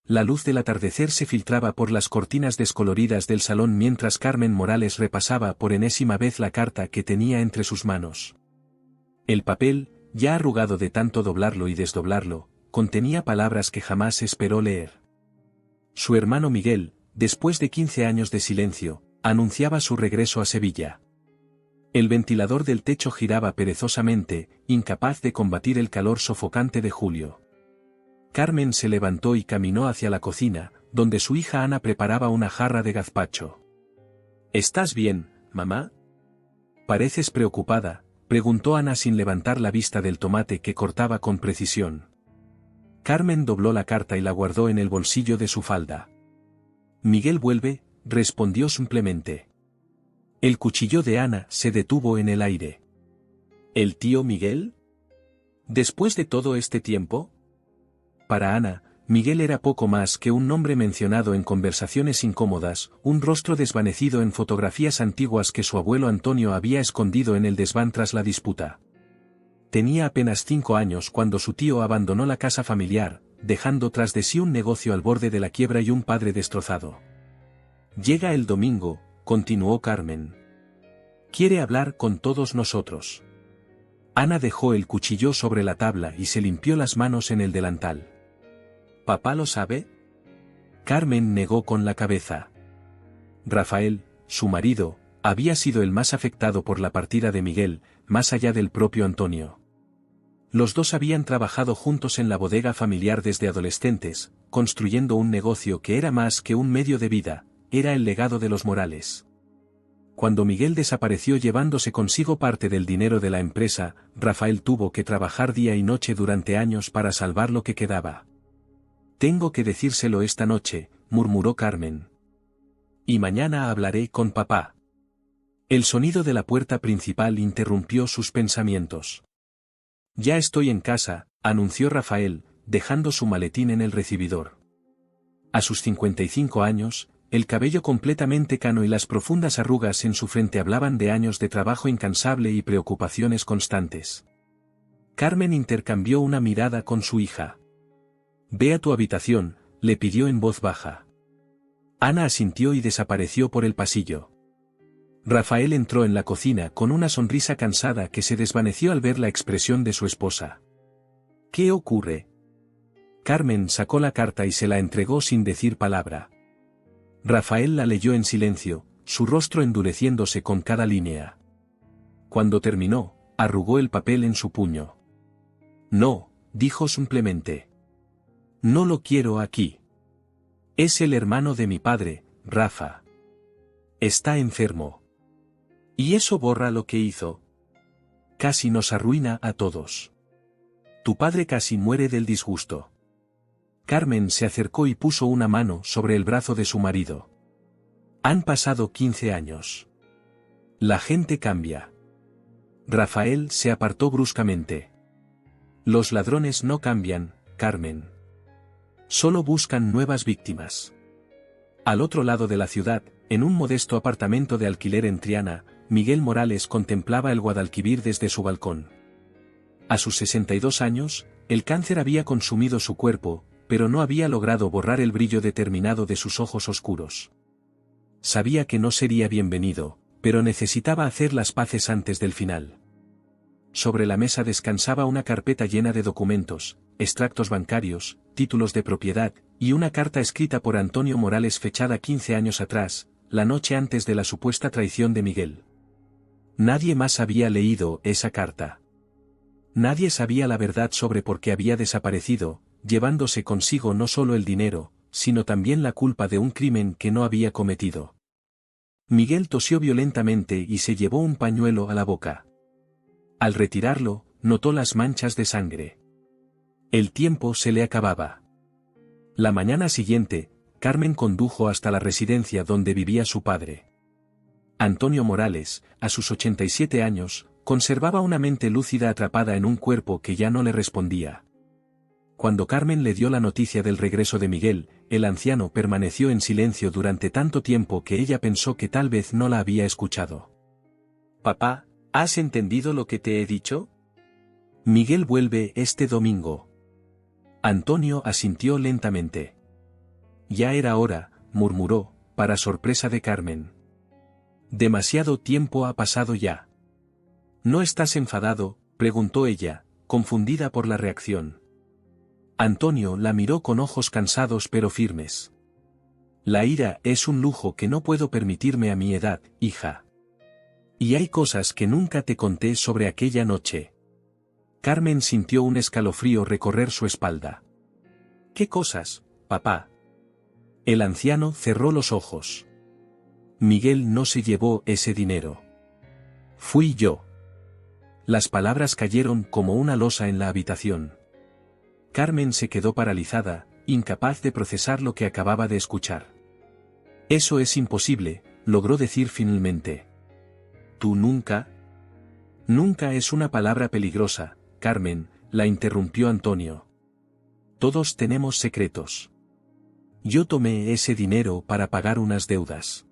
La luz del atardecer se filtraba por las cortinas descoloridas del salón mientras Carmen Morales repasaba por enésima vez la carta que tenía entre sus manos. El papel, ya arrugado de tanto doblarlo y desdoblarlo, contenía palabras que jamás esperó leer. Su hermano Miguel, después de 15 años de silencio, anunciaba su regreso a Sevilla. El ventilador del techo giraba perezosamente, incapaz de combatir el calor sofocante de julio. Carmen se levantó y caminó hacia la cocina, donde su hija Ana preparaba una jarra de gazpacho. ¿Estás bien, mamá? ¿Pareces preocupada?, preguntó Ana sin levantar la vista del tomate que cortaba con precisión. Carmen dobló la carta y la guardó en el bolsillo de su falda. Miguel vuelve, respondió simplemente. El cuchillo de Ana se detuvo en el aire. ¿El tío Miguel? ¿Después de todo este tiempo? Para Ana, Miguel era poco más que un nombre mencionado en conversaciones incómodas, un rostro desvanecido en fotografías antiguas que su abuelo Antonio había escondido en el desván tras la disputa. Tenía apenas 5 años cuando su tío abandonó la casa familiar, dejando tras de sí un negocio al borde de la quiebra y un padre destrozado. Llega el domingo, continuó Carmen. Quiere hablar con todos nosotros. Ana dejó el cuchillo sobre la tabla y se limpió las manos en el delantal. ¿Papá lo sabe? Carmen negó con la cabeza. Rafael, su marido, había sido el más afectado por la partida de Miguel, más allá del propio Antonio. Los dos habían trabajado juntos en la bodega familiar desde adolescentes, construyendo un negocio que era más que un medio de vida, era el legado de los Morales. Cuando Miguel desapareció llevándose consigo parte del dinero de la empresa, Rafael tuvo que trabajar día y noche durante años para salvar lo que quedaba. Tengo que decírselo esta noche, murmuró Carmen. Y mañana hablaré con papá. El sonido de la puerta principal interrumpió sus pensamientos. Ya estoy en casa, anunció Rafael, dejando su maletín en el recibidor. A sus 55 años, el cabello completamente cano y las profundas arrugas en su frente hablaban de años de trabajo incansable y preocupaciones constantes. Carmen intercambió una mirada con su hija. Ve a tu habitación, le pidió en voz baja. Ana asintió y desapareció por el pasillo. Rafael entró en la cocina con una sonrisa cansada que se desvaneció al ver la expresión de su esposa. ¿Qué ocurre? Carmen sacó la carta y se la entregó sin decir palabra. Rafael la leyó en silencio, su rostro endureciéndose con cada línea. Cuando terminó, arrugó el papel en su puño. No, dijo simplemente. No lo quiero aquí. Es el hermano de mi padre, Rafa. Está enfermo. Y eso borra lo que hizo. Casi nos arruina a todos. Tu padre casi muere del disgusto. Carmen se acercó y puso una mano sobre el brazo de su marido. Han pasado 15 años. La gente cambia. Rafael se apartó bruscamente. Los ladrones no cambian, Carmen. Solo buscan nuevas víctimas. Al otro lado de la ciudad, en un modesto apartamento de alquiler en Triana, Miguel Morales contemplaba el Guadalquivir desde su balcón. A sus 62 años, el cáncer había consumido su cuerpo, pero no había logrado borrar el brillo determinado de sus ojos oscuros. Sabía que no sería bienvenido, pero necesitaba hacer las paces antes del final. Sobre la mesa descansaba una carpeta llena de documentos, extractos bancarios, títulos de propiedad, y una carta escrita por Antonio Morales fechada 15 años atrás, la noche antes de la supuesta traición de Miguel. Nadie más había leído esa carta. Nadie sabía la verdad sobre por qué había desaparecido, llevándose consigo no solo el dinero, sino también la culpa de un crimen que no había cometido. Miguel tosió violentamente y se llevó un pañuelo a la boca. Al retirarlo, notó las manchas de sangre. El tiempo se le acababa. La mañana siguiente, Carmen condujo hasta la residencia donde vivía su padre. Antonio Morales, a sus 87 años, conservaba una mente lúcida atrapada en un cuerpo que ya no le respondía. Cuando Carmen le dio la noticia del regreso de Miguel, el anciano permaneció en silencio durante tanto tiempo que ella pensó que tal vez no la había escuchado. «Papá, ¿has entendido lo que te he dicho? Miguel vuelve este domingo». Antonio asintió lentamente. Ya era hora, murmuró, para sorpresa de Carmen. Demasiado tiempo ha pasado ya. ¿No estás enfadado?, preguntó ella, confundida por la reacción. Antonio la miró con ojos cansados pero firmes. La ira es un lujo que no puedo permitirme a mi edad, hija. Y hay cosas que nunca te conté sobre aquella noche. Carmen sintió un escalofrío recorrer su espalda. ¿Qué cosas, papá? El anciano cerró los ojos. Miguel no se llevó ese dinero. Fui yo. Las palabras cayeron como una losa en la habitación. Carmen se quedó paralizada, incapaz de procesar lo que acababa de escuchar. Eso es imposible, logró decir finalmente. ¿Tú nunca? Nunca es una palabra peligrosa, Carmen, la interrumpió Antonio. Todos tenemos secretos. Yo tomé ese dinero para pagar unas deudas.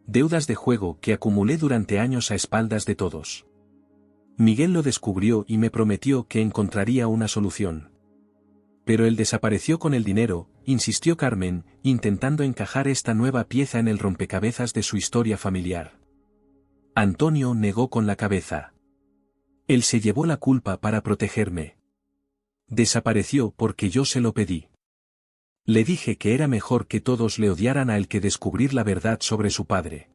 Deudas de juego que acumulé durante años a espaldas de todos. Miguel lo descubrió y me prometió que encontraría una solución. Pero él desapareció con el dinero, insistió Carmen, intentando encajar esta nueva pieza en el rompecabezas de su historia familiar. Antonio negó con la cabeza. Él se llevó la culpa para protegerme. Desapareció porque yo se lo pedí. Le dije que era mejor que todos le odiaran a él que descubrir la verdad sobre su padre.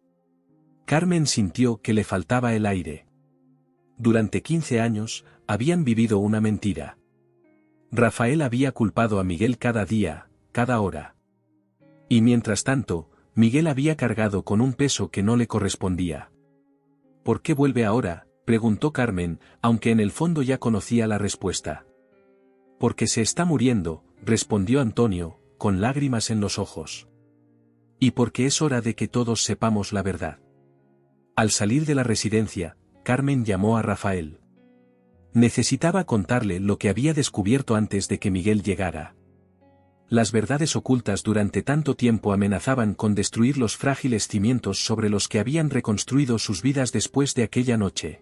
Carmen sintió que le faltaba el aire. Durante 15 años, habían vivido una mentira. Rafael había culpado a Miguel cada día, cada hora. Y mientras tanto, Miguel había cargado con un peso que no le correspondía. ¿Por qué vuelve ahora?, preguntó Carmen, aunque en el fondo ya conocía la respuesta. Porque se está muriendo, respondió Antonio, con lágrimas en los ojos. Y porque es hora de que todos sepamos la verdad. Al salir de la residencia, Carmen llamó a Rafael. Necesitaba contarle lo que había descubierto antes de que Miguel llegara. Las verdades ocultas durante tanto tiempo amenazaban con destruir los frágiles cimientos sobre los que habían reconstruido sus vidas después de aquella noche.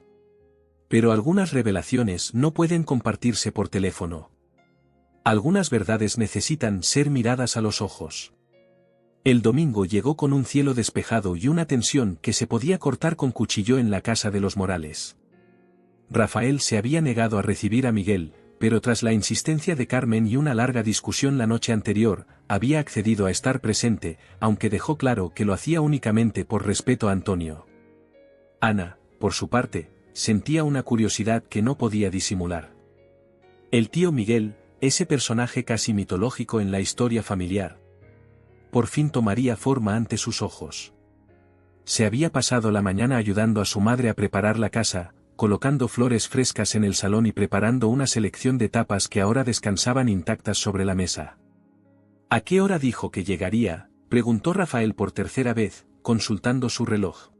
Pero algunas revelaciones no pueden compartirse por teléfono. Algunas verdades necesitan ser miradas a los ojos. El domingo llegó con un cielo despejado y una tensión que se podía cortar con cuchillo en la casa de los Morales. Rafael se había negado a recibir a Miguel, pero tras la insistencia de Carmen y una larga discusión la noche anterior, había accedido a estar presente, aunque dejó claro que lo hacía únicamente por respeto a Antonio. Ana, por su parte, sentía una curiosidad que no podía disimular. El tío Miguel, ese personaje casi mitológico en la historia familiar, por fin tomaría forma ante sus ojos. Se había pasado la mañana ayudando a su madre a preparar la casa, colocando flores frescas en el salón y preparando una selección de tapas que ahora descansaban intactas sobre la mesa. ¿A qué hora dijo que llegaría?, preguntó Rafael por tercera vez, consultando su reloj.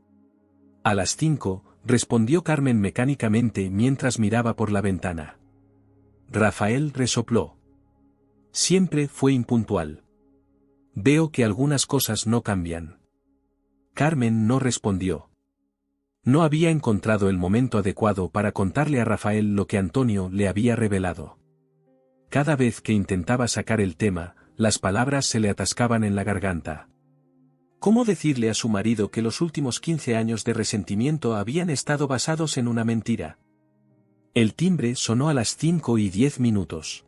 A las 5, respondió Carmen mecánicamente mientras miraba por la ventana. Rafael resopló. Siempre fue impuntual. Veo que algunas cosas no cambian. Carmen no respondió. No había encontrado el momento adecuado para contarle a Rafael lo que Antonio le había revelado. Cada vez que intentaba sacar el tema, las palabras se le atascaban en la garganta. ¿Cómo decirle a su marido que los últimos 15 años de resentimiento habían estado basados en una mentira? El timbre sonó a las 5:10.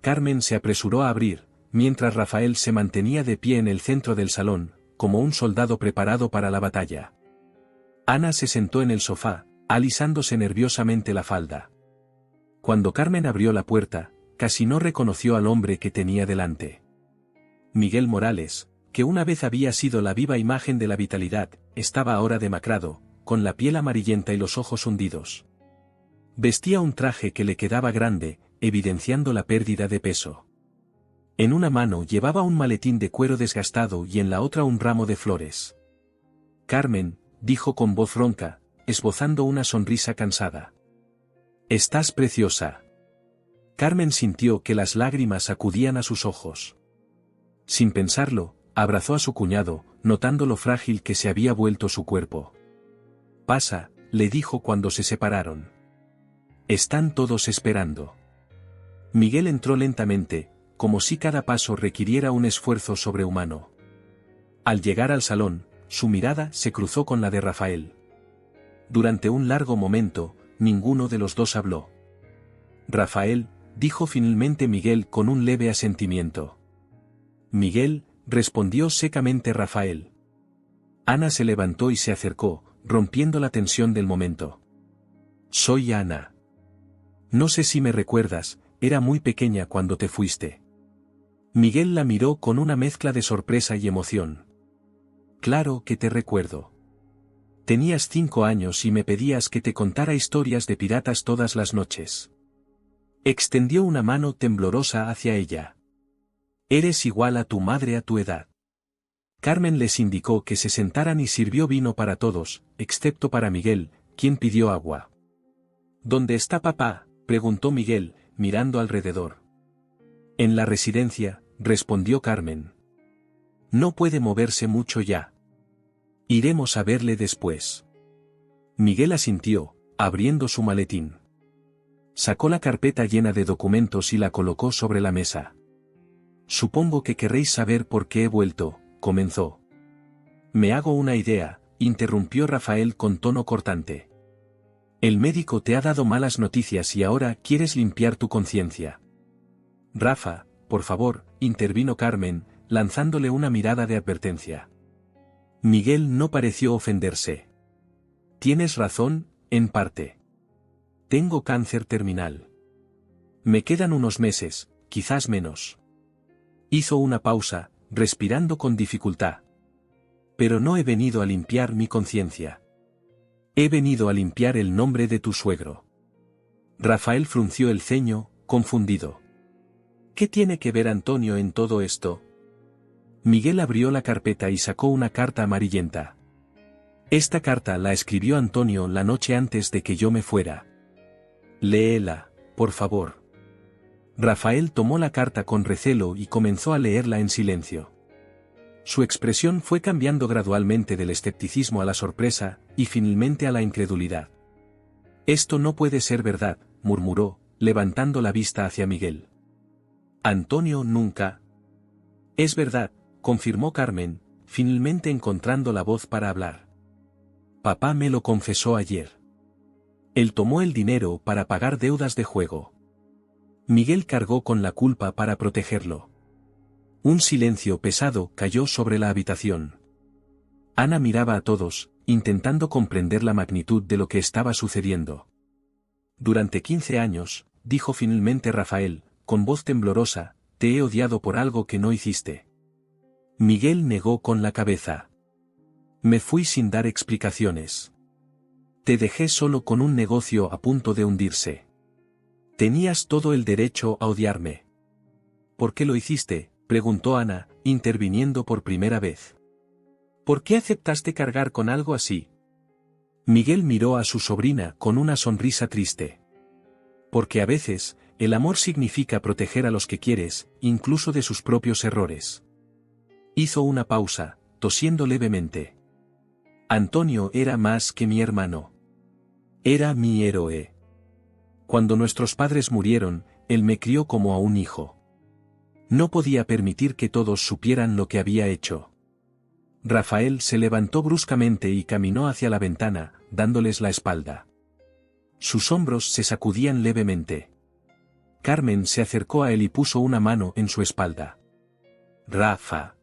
Carmen se apresuró a abrir, mientras Rafael se mantenía de pie en el centro del salón, como un soldado preparado para la batalla. Ana se sentó en el sofá, alisándose nerviosamente la falda. Cuando Carmen abrió la puerta, casi no reconoció al hombre que tenía delante. Miguel Morales, que una vez había sido la viva imagen de la vitalidad, estaba ahora demacrado, con la piel amarillenta y los ojos hundidos. Vestía un traje que le quedaba grande, evidenciando la pérdida de peso. En una mano llevaba un maletín de cuero desgastado y en la otra un ramo de flores. Carmen, dijo con voz ronca, esbozando una sonrisa cansada. Estás preciosa. Carmen sintió que las lágrimas acudían a sus ojos. Sin pensarlo, abrazó a su cuñado, notando lo frágil que se había vuelto su cuerpo. Pasa, le dijo cuando se separaron. Están todos esperando. Miguel entró lentamente, como si cada paso requiriera un esfuerzo sobrehumano. Al llegar al salón, su mirada se cruzó con la de Rafael. Durante un largo momento, ninguno de los dos habló. Rafael, dijo finalmente Miguel con un leve asentimiento. Miguel, respondió secamente Rafael. Ana se levantó y se acercó, rompiendo la tensión del momento. Soy Ana. No sé si me recuerdas, era muy pequeña cuando te fuiste. Miguel la miró con una mezcla de sorpresa y emoción. Claro que te recuerdo. Tenías 5 años y me pedías que te contara historias de piratas todas las noches. Extendió una mano temblorosa hacia ella. Eres igual a tu madre a tu edad. Carmen les indicó que se sentaran y sirvió vino para todos, excepto para Miguel, quien pidió agua. ¿Dónde está papá?, preguntó Miguel, mirando alrededor. En la residencia, respondió Carmen. No puede moverse mucho ya. Iremos a verle después. Miguel asintió, abriendo su maletín. Sacó la carpeta llena de documentos y la colocó sobre la mesa. Supongo que querréis saber por qué he vuelto, comenzó. Me hago una idea, interrumpió Rafael con tono cortante. El médico te ha dado malas noticias y ahora quieres limpiar tu conciencia. Rafa, por favor, intervino Carmen, lanzándole una mirada de advertencia. Miguel no pareció ofenderse. Tienes razón, en parte. Tengo cáncer terminal. Me quedan unos meses, quizás menos. Hizo una pausa, respirando con dificultad. Pero no he venido a limpiar mi conciencia. He venido a limpiar el nombre de tu suegro. Rafael frunció el ceño, confundido. ¿Qué tiene que ver Antonio en todo esto? Miguel abrió la carpeta y sacó una carta amarillenta. Esta carta la escribió Antonio la noche antes de que yo me fuera. Léela, por favor. Rafael tomó la carta con recelo y comenzó a leerla en silencio. Su expresión fue cambiando gradualmente del escepticismo a la sorpresa, y finalmente a la incredulidad. Esto no puede ser verdad, murmuró, levantando la vista hacia Miguel. Antonio nunca. Es verdad, confirmó Carmen, finalmente encontrando la voz para hablar. Papá me lo confesó ayer. Él tomó el dinero para pagar deudas de juego. Miguel cargó con la culpa para protegerlo. Un silencio pesado cayó sobre la habitación. Ana miraba a todos, intentando comprender la magnitud de lo que estaba sucediendo. Durante 15 años, dijo finalmente Rafael, con voz temblorosa, te he odiado por algo que no hiciste. Miguel negó con la cabeza. Me fui sin dar explicaciones. Te dejé solo con un negocio a punto de hundirse. Tenías todo el derecho a odiarme. ¿Por qué lo hiciste?, preguntó Ana, interviniendo por primera vez. ¿Por qué aceptaste cargar con algo así? Miguel miró a su sobrina con una sonrisa triste. Porque a veces, el amor significa proteger a los que quieres, incluso de sus propios errores. Hizo una pausa, tosiendo levemente. Antonio era más que mi hermano. Era mi héroe. Cuando nuestros padres murieron, él me crió como a un hijo. No podía permitir que todos supieran lo que había hecho. Rafael se levantó bruscamente y caminó hacia la ventana, dándoles la espalda. Sus hombros se sacudían levemente. Carmen se acercó a él y puso una mano en su espalda. Rafa.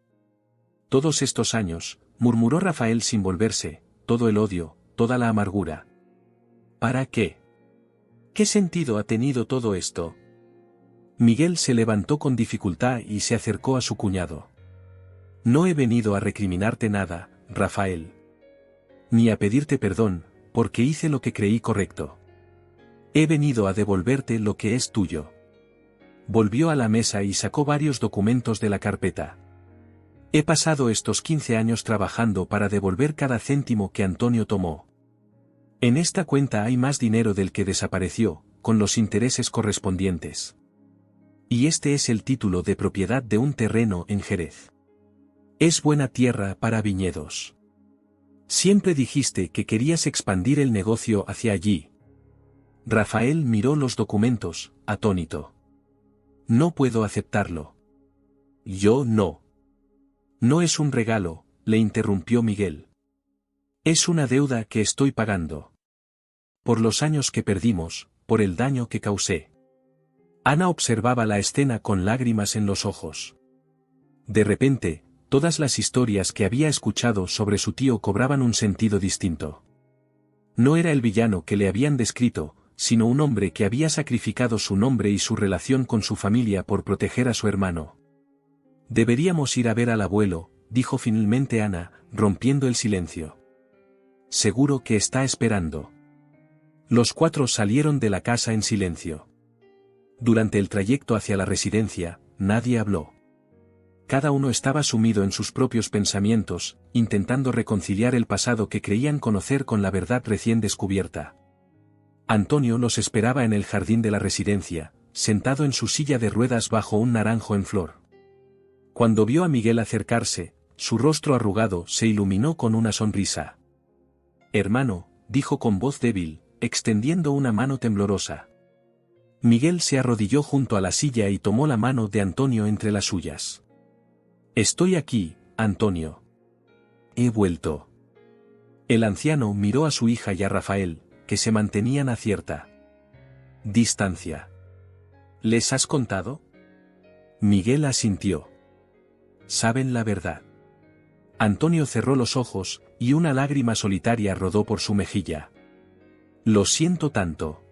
Todos estos años, murmuró Rafael sin volverse, todo el odio, toda la amargura. ¿Para qué? ¿Qué sentido ha tenido todo esto? Miguel se levantó con dificultad y se acercó a su cuñado. No he venido a recriminarte nada, Rafael. Ni a pedirte perdón, porque hice lo que creí correcto. He venido a devolverte lo que es tuyo. Volvió a la mesa y sacó varios documentos de la carpeta. He pasado estos 15 años trabajando para devolver cada céntimo que Antonio tomó. En esta cuenta hay más dinero del que desapareció, con los intereses correspondientes. Y este es el título de propiedad de un terreno en Jerez. Es buena tierra para viñedos. Siempre dijiste que querías expandir el negocio hacia allí. Rafael miró los documentos, atónito. No puedo aceptarlo. Yo no. No es un regalo, le interrumpió Miguel. Es una deuda que estoy pagando. Por los años que perdimos, por el daño que causé. Ana observaba la escena con lágrimas en los ojos. De repente, todas las historias que había escuchado sobre su tío cobraban un sentido distinto. No era el villano que le habían descrito, sino un hombre que había sacrificado su nombre y su relación con su familia por proteger a su hermano. Deberíamos ir a ver al abuelo, dijo finalmente Ana, rompiendo el silencio. Seguro que está esperando. Los cuatro salieron de la casa en silencio. Durante el trayecto hacia la residencia, nadie habló. Cada uno estaba sumido en sus propios pensamientos, intentando reconciliar el pasado que creían conocer con la verdad recién descubierta. Antonio los esperaba en el jardín de la residencia, sentado en su silla de ruedas bajo un naranjo en flor. Cuando vio a Miguel acercarse, su rostro arrugado se iluminó con una sonrisa. «Hermano», dijo con voz débil, extendiendo una mano temblorosa. Miguel se arrodilló junto a la silla y tomó la mano de Antonio entre las suyas. «Estoy aquí, Antonio. He vuelto». El anciano miró a su hija y a Rafael, que se mantenían a cierta distancia. ¿Les has contado? Miguel asintió. Saben la verdad. Antonio cerró los ojos, y una lágrima solitaria rodó por su mejilla. Lo siento tanto.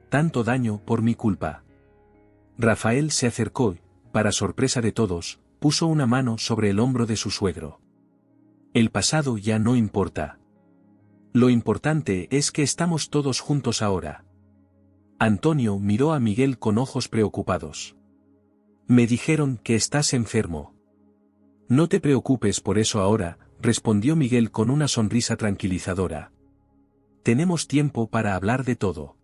Tanto daño por mi culpa. Rafael se acercó y, para sorpresa de todos, puso una mano sobre el hombro de su suegro. El pasado ya no importa. Lo importante es que estamos todos juntos ahora. Antonio miró a Miguel con ojos preocupados. Me dijeron que estás enfermo. No te preocupes por eso ahora, respondió Miguel con una sonrisa tranquilizadora. Tenemos tiempo para hablar de todo.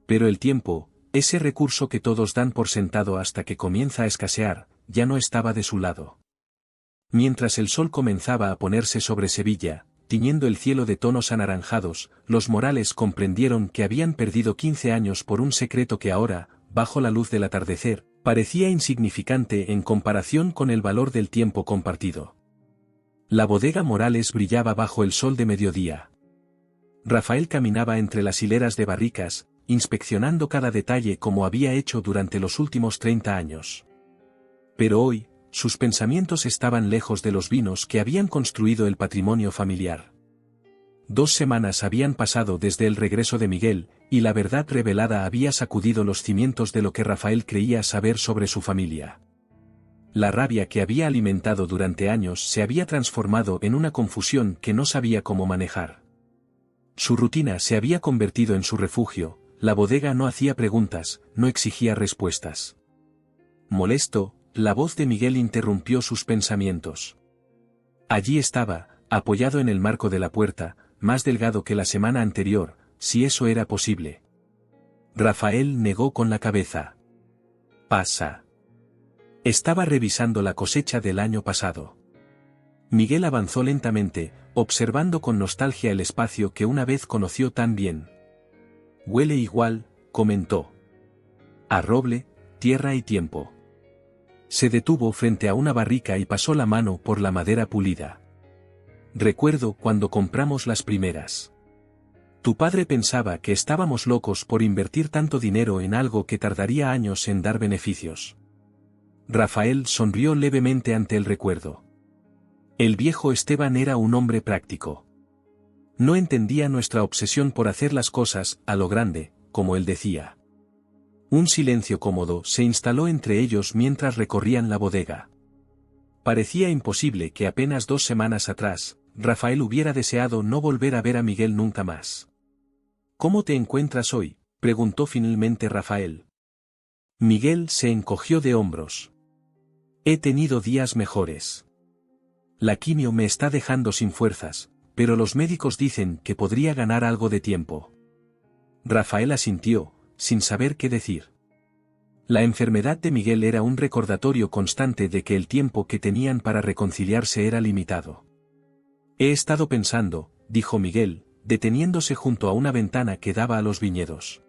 Pero el tiempo, ese recurso que todos dan por sentado hasta que comienza a escasear, ya no estaba de su lado. Mientras el sol comenzaba a ponerse sobre Sevilla, tiñendo el cielo de tonos anaranjados, los Morales comprendieron que habían perdido 15 años por un secreto que ahora, bajo la luz del atardecer, parecía insignificante en comparación con el valor del tiempo compartido. La bodega Morales brillaba bajo el sol de mediodía. Rafael caminaba entre las hileras de barricas, inspeccionando cada detalle como había hecho durante los últimos 30 años. Pero hoy, sus pensamientos estaban lejos de los vinos que habían construido el patrimonio familiar. 2 semanas habían pasado desde el regreso de Miguel, y la verdad revelada había sacudido los cimientos de lo que Rafael creía saber sobre su familia. La rabia que había alimentado durante años se había transformado en una confusión que no sabía cómo manejar. Su rutina se había convertido en su refugio, la bodega no hacía preguntas, no exigía respuestas. Molesto, la voz de Miguel interrumpió sus pensamientos. Allí estaba, apoyado en el marco de la puerta, más delgado que la semana anterior, si eso era posible. Rafael negó con la cabeza. Pasa. Estaba revisando la cosecha del año pasado. Miguel avanzó lentamente, observando con nostalgia el espacio que una vez conoció tan bien. Huele igual, comentó. A roble, tierra y tiempo. Se detuvo frente a una barrica y pasó la mano por la madera pulida. Recuerdo cuando compramos las primeras. Tu padre pensaba que estábamos locos por invertir tanto dinero en algo que tardaría años en dar beneficios. Rafael sonrió levemente ante el recuerdo. El viejo Esteban era un hombre práctico. No entendía nuestra obsesión por hacer las cosas a lo grande, como él decía. Un silencio cómodo se instaló entre ellos mientras recorrían la bodega. Parecía imposible que apenas 2 semanas atrás, Rafael hubiera deseado no volver a ver a Miguel nunca más. ¿Cómo te encuentras hoy?, preguntó finalmente Rafael. Miguel se encogió de hombros. He tenido días mejores. La quimio me está dejando sin fuerzas, pero los médicos dicen que podría ganar algo de tiempo. Rafael asintió, sin saber qué decir. La enfermedad de Miguel era un recordatorio constante de que el tiempo que tenían para reconciliarse era limitado. He estado pensando, dijo Miguel, deteniéndose junto a una ventana que daba a los viñedos.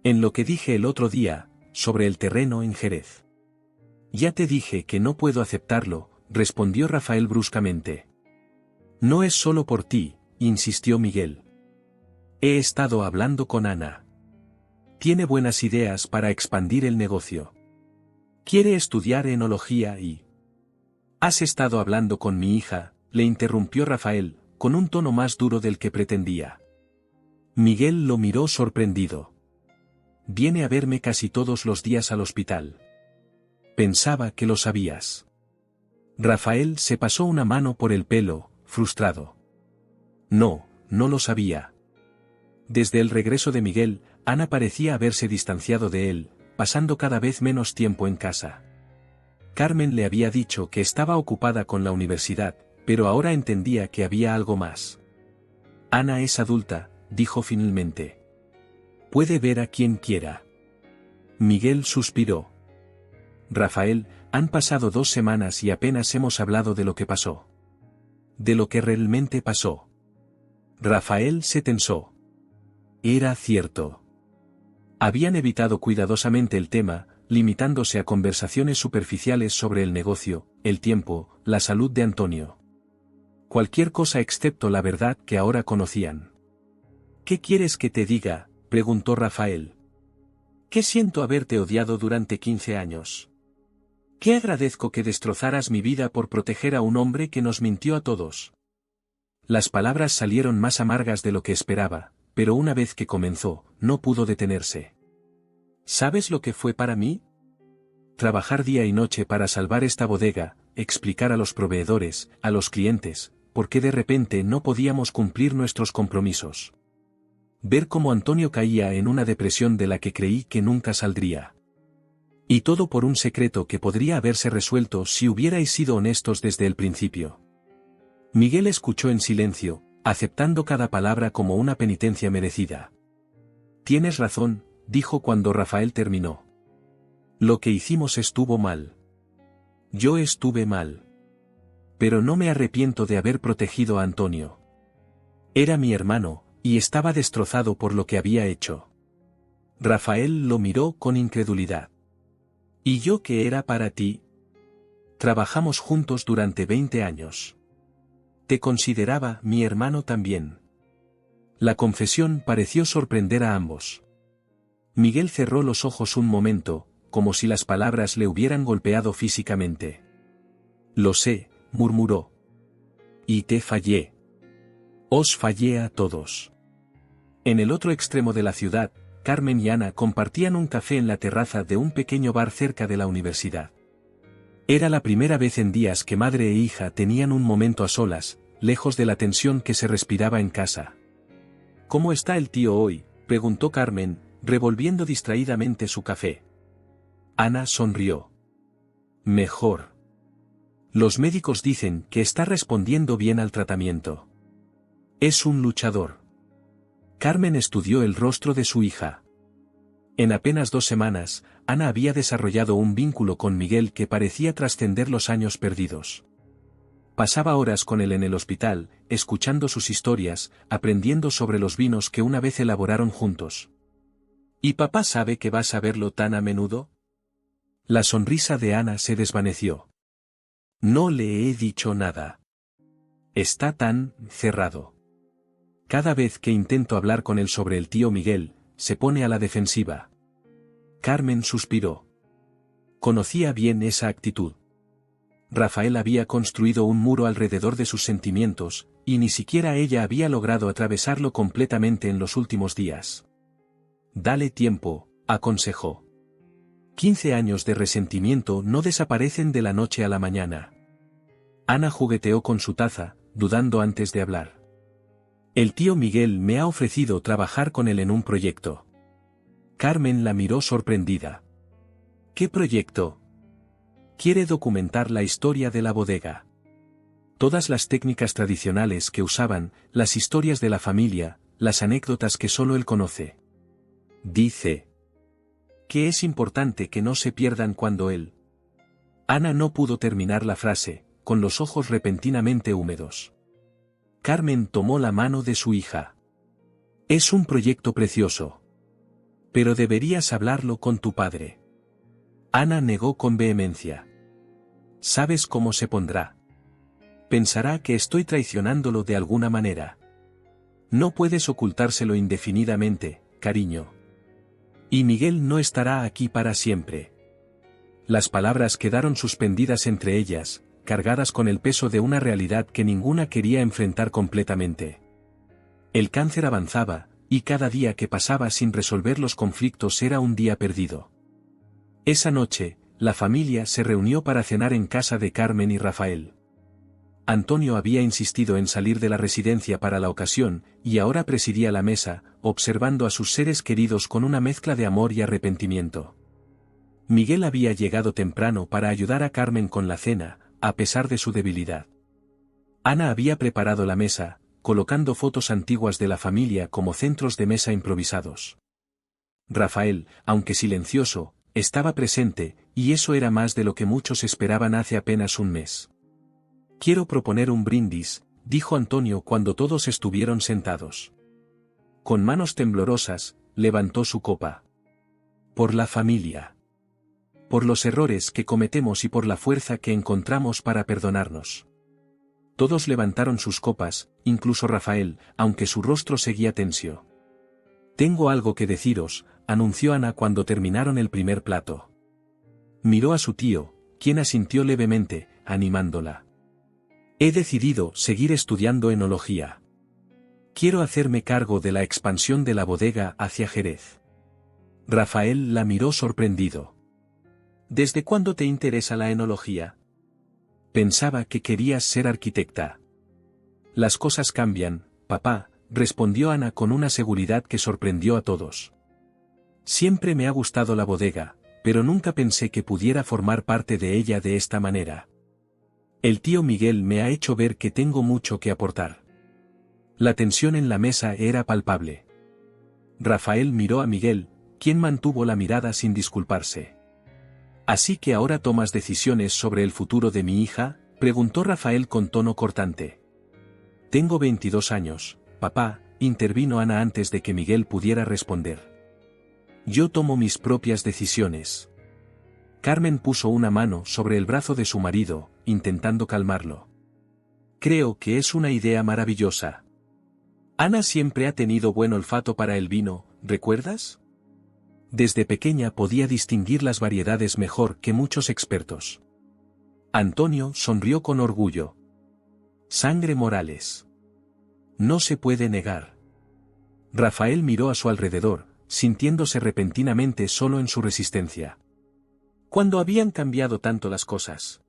En lo que dije el otro día, sobre el terreno en Jerez. Ya te dije que no puedo aceptarlo, respondió Rafael bruscamente. No es solo por ti, insistió Miguel. He estado hablando con Ana. Tiene buenas ideas para expandir el negocio. Quiere estudiar enología y... Has estado hablando con mi hija, le interrumpió Rafael, con un tono más duro del que pretendía. Miguel lo miró sorprendido. Viene a verme casi todos los días al hospital. Pensaba que lo sabías. Rafael se pasó una mano por el pelo, frustrado. No, no lo sabía. Desde el regreso de Miguel, Ana parecía haberse distanciado de él, pasando cada vez menos tiempo en casa. Carmen le había dicho que estaba ocupada con la universidad, pero ahora entendía que había algo más. Ana es adulta, dijo finalmente. Puede ver a quien quiera. Miguel suspiró. Rafael, han pasado 2 semanas y apenas hemos hablado de lo que pasó. De lo que realmente pasó. Rafael se tensó. Era cierto. Habían evitado cuidadosamente el tema, limitándose a conversaciones superficiales sobre el negocio, el tiempo, la salud de Antonio. Cualquier cosa excepto la verdad que ahora conocían. ¿Qué quieres que te diga?, preguntó Rafael. ¿Qué siento haberte odiado durante 15 años? ¿Qué agradezco que destrozaras mi vida por proteger a un hombre que nos mintió a todos? Las palabras salieron más amargas de lo que esperaba, pero una vez que comenzó, no pudo detenerse. ¿Sabes lo que fue para mí? Trabajar día y noche para salvar esta bodega, explicar a los proveedores, a los clientes, por qué de repente no podíamos cumplir nuestros compromisos. Ver cómo Antonio caía en una depresión de la que creí que nunca saldría. Y todo por un secreto que podría haberse resuelto si hubierais sido honestos desde el principio. Miguel escuchó en silencio, aceptando cada palabra como una penitencia merecida. Tienes razón, dijo cuando Rafael terminó. Lo que hicimos estuvo mal. Yo estuve mal. Pero no me arrepiento de haber protegido a Antonio. Era mi hermano, y estaba destrozado por lo que había hecho. Rafael lo miró con incredulidad. ¿Y yo qué era para ti? Trabajamos juntos durante 20 años. Te consideraba mi hermano también. La confesión pareció sorprender a ambos. Miguel cerró los ojos un momento, como si las palabras le hubieran golpeado físicamente. Lo sé, murmuró. Y te fallé. Os fallé a todos. En el otro extremo de la ciudad, Carmen y Ana compartían un café en la terraza de un pequeño bar cerca de la universidad. Era la primera vez en días que madre e hija tenían un momento a solas, lejos de la tensión que se respiraba en casa. ¿Cómo está el tío hoy?, preguntó Carmen, revolviendo distraídamente su café. Ana sonrió. Mejor. Los médicos dicen que está respondiendo bien al tratamiento. Es un luchador. Carmen estudió el rostro de su hija. En apenas 2 semanas, Ana había desarrollado un vínculo con Miguel que parecía trascender los años perdidos. Pasaba horas con él en el hospital, escuchando sus historias, aprendiendo sobre los vinos que una vez elaboraron juntos. ¿Y papá sabe que vas a verlo tan a menudo? La sonrisa de Ana se desvaneció. No le he dicho nada. Está tan cerrado. Cada vez que intento hablar con él sobre el tío Miguel, se pone a la defensiva. Carmen suspiró. Conocía bien esa actitud. Rafael había construido un muro alrededor de sus sentimientos, y ni siquiera ella había logrado atravesarlo completamente en los últimos días. Dale tiempo, aconsejó. 15 años de resentimiento no desaparecen de la noche a la mañana. Ana jugueteó con su taza, dudando antes de hablar. El tío Miguel me ha ofrecido trabajar con él en un proyecto. Carmen la miró sorprendida. ¿Qué proyecto? Quiere documentar la historia de la bodega. Todas las técnicas tradicionales que usaban, las historias de la familia, las anécdotas que solo él conoce. Dice que es importante que no se pierdan cuando él... Ana no pudo terminar la frase, con los ojos repentinamente húmedos. Carmen tomó la mano de su hija. Es un proyecto precioso. Pero deberías hablarlo con tu padre. Ana negó con vehemencia. ¿Sabes cómo se pondrá? Pensará que estoy traicionándolo de alguna manera. No puedes ocultárselo indefinidamente, cariño. Y Miguel no estará aquí para siempre. Las palabras quedaron suspendidas entre ellas, cargadas con el peso de una realidad que ninguna quería enfrentar completamente. El cáncer avanzaba, y cada día que pasaba sin resolver los conflictos era un día perdido. Esa noche, la familia se reunió para cenar en casa de Carmen y Rafael. Antonio había insistido en salir de la residencia para la ocasión, y ahora presidía la mesa, observando a sus seres queridos con una mezcla de amor y arrepentimiento. Miguel había llegado temprano para ayudar a Carmen con la cena, a pesar de su debilidad. Ana había preparado la mesa, colocando fotos antiguas de la familia como centros de mesa improvisados. Rafael, aunque silencioso, estaba presente, y eso era más de lo que muchos esperaban hace apenas un mes. Quiero proponer un brindis, dijo Antonio cuando todos estuvieron sentados. Con manos temblorosas, levantó su copa. Por la familia. Por los errores que cometemos y por la fuerza que encontramos para perdonarnos. Todos levantaron sus copas, incluso Rafael, aunque su rostro seguía tensio. Tengo algo que deciros, anunció Ana cuando terminaron el primer plato. Miró a su tío, quien asintió levemente, animándola. He decidido seguir estudiando enología. Quiero hacerme cargo de la expansión de la bodega hacia Jerez. Rafael la miró sorprendido. ¿Desde cuándo te interesa la enología? Pensaba que querías ser arquitecta. Las cosas cambian, papá, respondió Ana con una seguridad que sorprendió a todos. Siempre me ha gustado la bodega, pero nunca pensé que pudiera formar parte de ella de esta manera. El tío Miguel me ha hecho ver que tengo mucho que aportar. La tensión en la mesa era palpable. Rafael miró a Miguel, quien mantuvo la mirada sin disculparse. ¿Así que ahora tomas decisiones sobre el futuro de mi hija?, preguntó Rafael con tono cortante. Tengo 22 años, papá, intervino Ana antes de que Miguel pudiera responder. Yo tomo mis propias decisiones. Carmen puso una mano sobre el brazo de su marido, intentando calmarlo. Creo que es una idea maravillosa. Ana siempre ha tenido buen olfato para el vino, ¿recuerdas? Desde pequeña podía distinguir las variedades mejor que muchos expertos. Antonio sonrió con orgullo. Sangre Morales. No se puede negar. Rafael miró a su alrededor, sintiéndose repentinamente solo en su resistencia. ¿Cuándo habían cambiado tanto las cosas?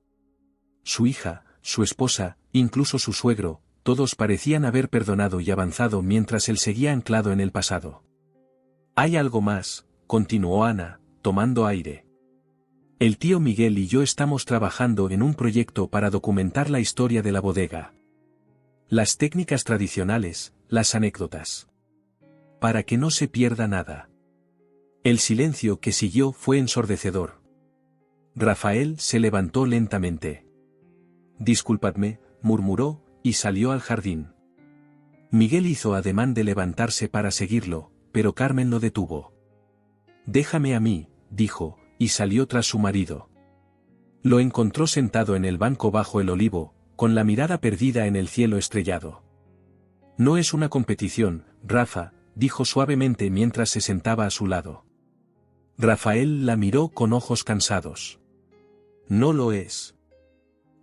Su hija, su esposa, incluso su suegro, todos parecían haber perdonado y avanzado mientras él seguía anclado en el pasado. Hay algo más, continuó Ana, tomando aire. El tío Miguel y yo estamos trabajando en un proyecto para documentar la historia de la bodega. Las técnicas tradicionales, las anécdotas. Para que no se pierda nada. El silencio que siguió fue ensordecedor. Rafael se levantó lentamente. Disculpadme, murmuró, y salió al jardín. Miguel hizo ademán de levantarse para seguirlo, pero Carmen lo detuvo. Déjame a mí, dijo, y salió tras su marido. Lo encontró sentado en el banco bajo el olivo, con la mirada perdida en el cielo estrellado. No es una competición, Rafa, dijo suavemente mientras se sentaba a su lado. Rafael la miró con ojos cansados. No lo es.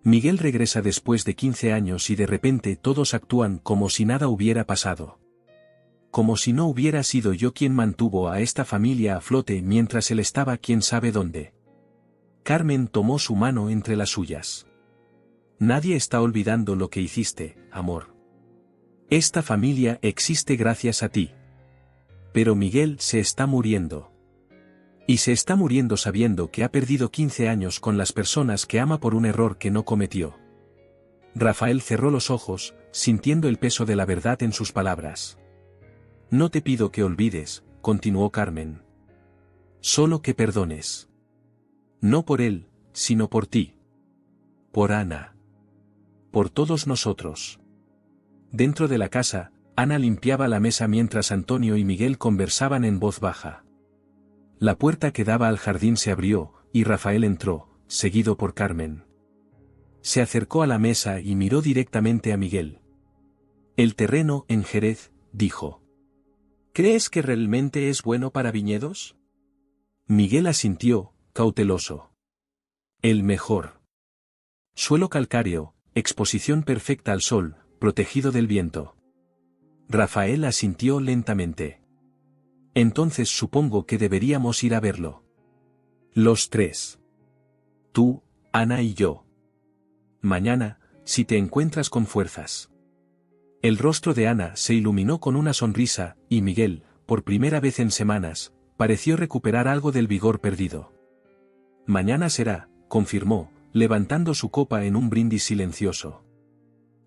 Miguel regresa después de 15 años y de repente todos actúan como si nada hubiera pasado. Como si no hubiera sido yo quien mantuvo a esta familia a flote mientras él estaba quién sabe dónde. Carmen tomó su mano entre las suyas. Nadie está olvidando lo que hiciste, amor. Esta familia existe gracias a ti. Pero Miguel se está muriendo. Y se está muriendo sabiendo que ha perdido 15 años con las personas que ama por un error que no cometió. Rafael cerró los ojos, sintiendo el peso de la verdad en sus palabras. No te pido que olvides, continuó Carmen. Solo que perdones. No por él, sino por ti. Por Ana. Por todos nosotros. Dentro de la casa, Ana limpiaba la mesa mientras Antonio y Miguel conversaban en voz baja. La puerta que daba al jardín se abrió, y Rafael entró, seguido por Carmen. Se acercó a la mesa y miró directamente a Miguel. El terreno en Jerez, dijo. ¿Crees que realmente es bueno para viñedos? Miguel asintió, cauteloso. El mejor. Suelo calcáreo, exposición perfecta al sol, protegido del viento. Rafael asintió lentamente. Entonces supongo que deberíamos ir a verlo. Los tres. Tú, Ana y yo. Mañana, si te encuentras con fuerzas. El rostro de Ana se iluminó con una sonrisa, y Miguel, por primera vez en semanas, pareció recuperar algo del vigor perdido. Mañana será, confirmó, levantando su copa en un brindis silencioso.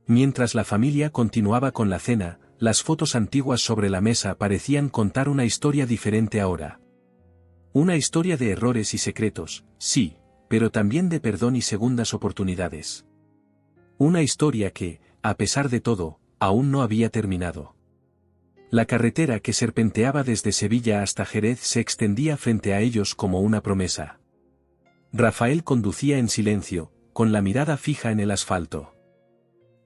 Mientras la familia continuaba con la cena, las fotos antiguas sobre la mesa parecían contar una historia diferente ahora. Una historia de errores y secretos, sí, pero también de perdón y segundas oportunidades. Una historia que, a pesar de todo, aún no había terminado. La carretera que serpenteaba desde Sevilla hasta Jerez se extendía frente a ellos como una promesa. Rafael conducía en silencio, con la mirada fija en el asfalto.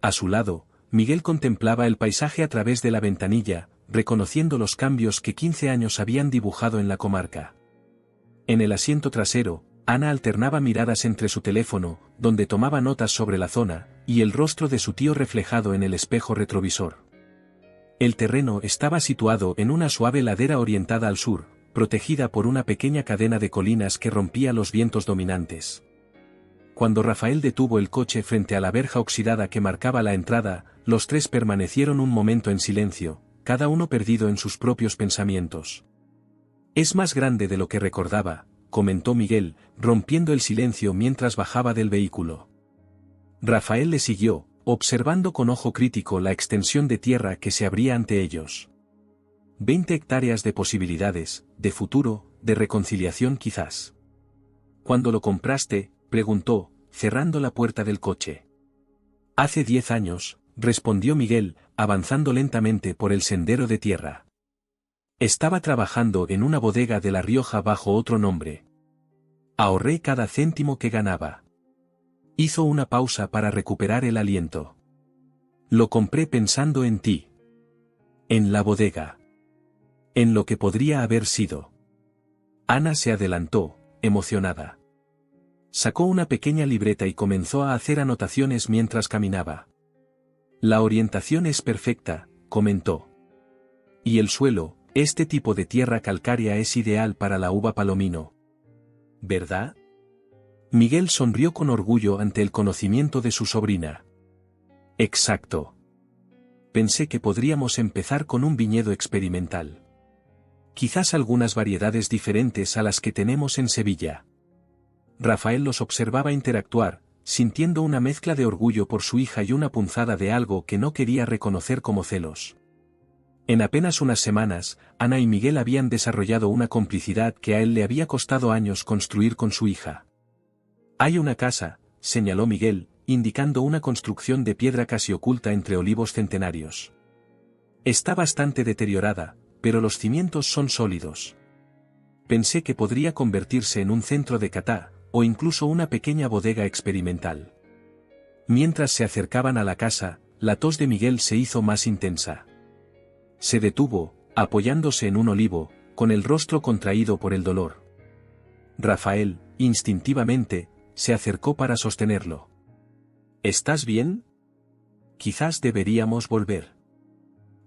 A su lado, Miguel contemplaba el paisaje a través de la ventanilla, reconociendo los cambios que 15 años habían dibujado en la comarca. En el asiento trasero, Ana alternaba miradas entre su teléfono, donde tomaba notas sobre la zona, y el rostro de su tío reflejado en el espejo retrovisor. El terreno estaba situado en una suave ladera orientada al sur, protegida por una pequeña cadena de colinas que rompía los vientos dominantes. Cuando Rafael detuvo el coche frente a la verja oxidada que marcaba la entrada, los tres permanecieron un momento en silencio, cada uno perdido en sus propios pensamientos. Es más grande de lo que recordaba, comentó Miguel, rompiendo el silencio mientras bajaba del vehículo. Rafael le siguió, observando con ojo crítico la extensión de tierra que se abría ante ellos. 20 hectáreas de posibilidades, de futuro, de reconciliación quizás. ¿Cuándo lo compraste?, preguntó, cerrando la puerta del coche. Hace 10 años, respondió Miguel, avanzando lentamente por el sendero de tierra. Estaba trabajando en una bodega de La Rioja bajo otro nombre. Ahorré cada céntimo que ganaba. Hizo una pausa para recuperar el aliento. Lo compré pensando en ti. En la bodega. En lo que podría haber sido. Ana se adelantó, emocionada. Sacó una pequeña libreta y comenzó a hacer anotaciones mientras caminaba. La orientación es perfecta, comentó. Y el suelo, este tipo de tierra calcárea es ideal para la uva palomino. ¿Verdad? Miguel sonrió con orgullo ante el conocimiento de su sobrina. Exacto. Pensé que podríamos empezar con un viñedo experimental. Quizás algunas variedades diferentes a las que tenemos en Sevilla. Rafael los observaba interactuar, sintiendo una mezcla de orgullo por su hija y una punzada de algo que no quería reconocer como celos. En apenas unas semanas, Ana y Miguel habían desarrollado una complicidad que a él le había costado años construir con su hija. Hay una casa, señaló Miguel, indicando una construcción de piedra casi oculta entre olivos centenarios. Está bastante deteriorada, pero los cimientos son sólidos. Pensé que podría convertirse en un centro de catá, o incluso una pequeña bodega experimental. Mientras se acercaban a la casa, la tos de Miguel se hizo más intensa. Se detuvo, apoyándose en un olivo, con el rostro contraído por el dolor. Rafael, instintivamente, se acercó para sostenerlo. ¿Estás bien? Quizás deberíamos volver.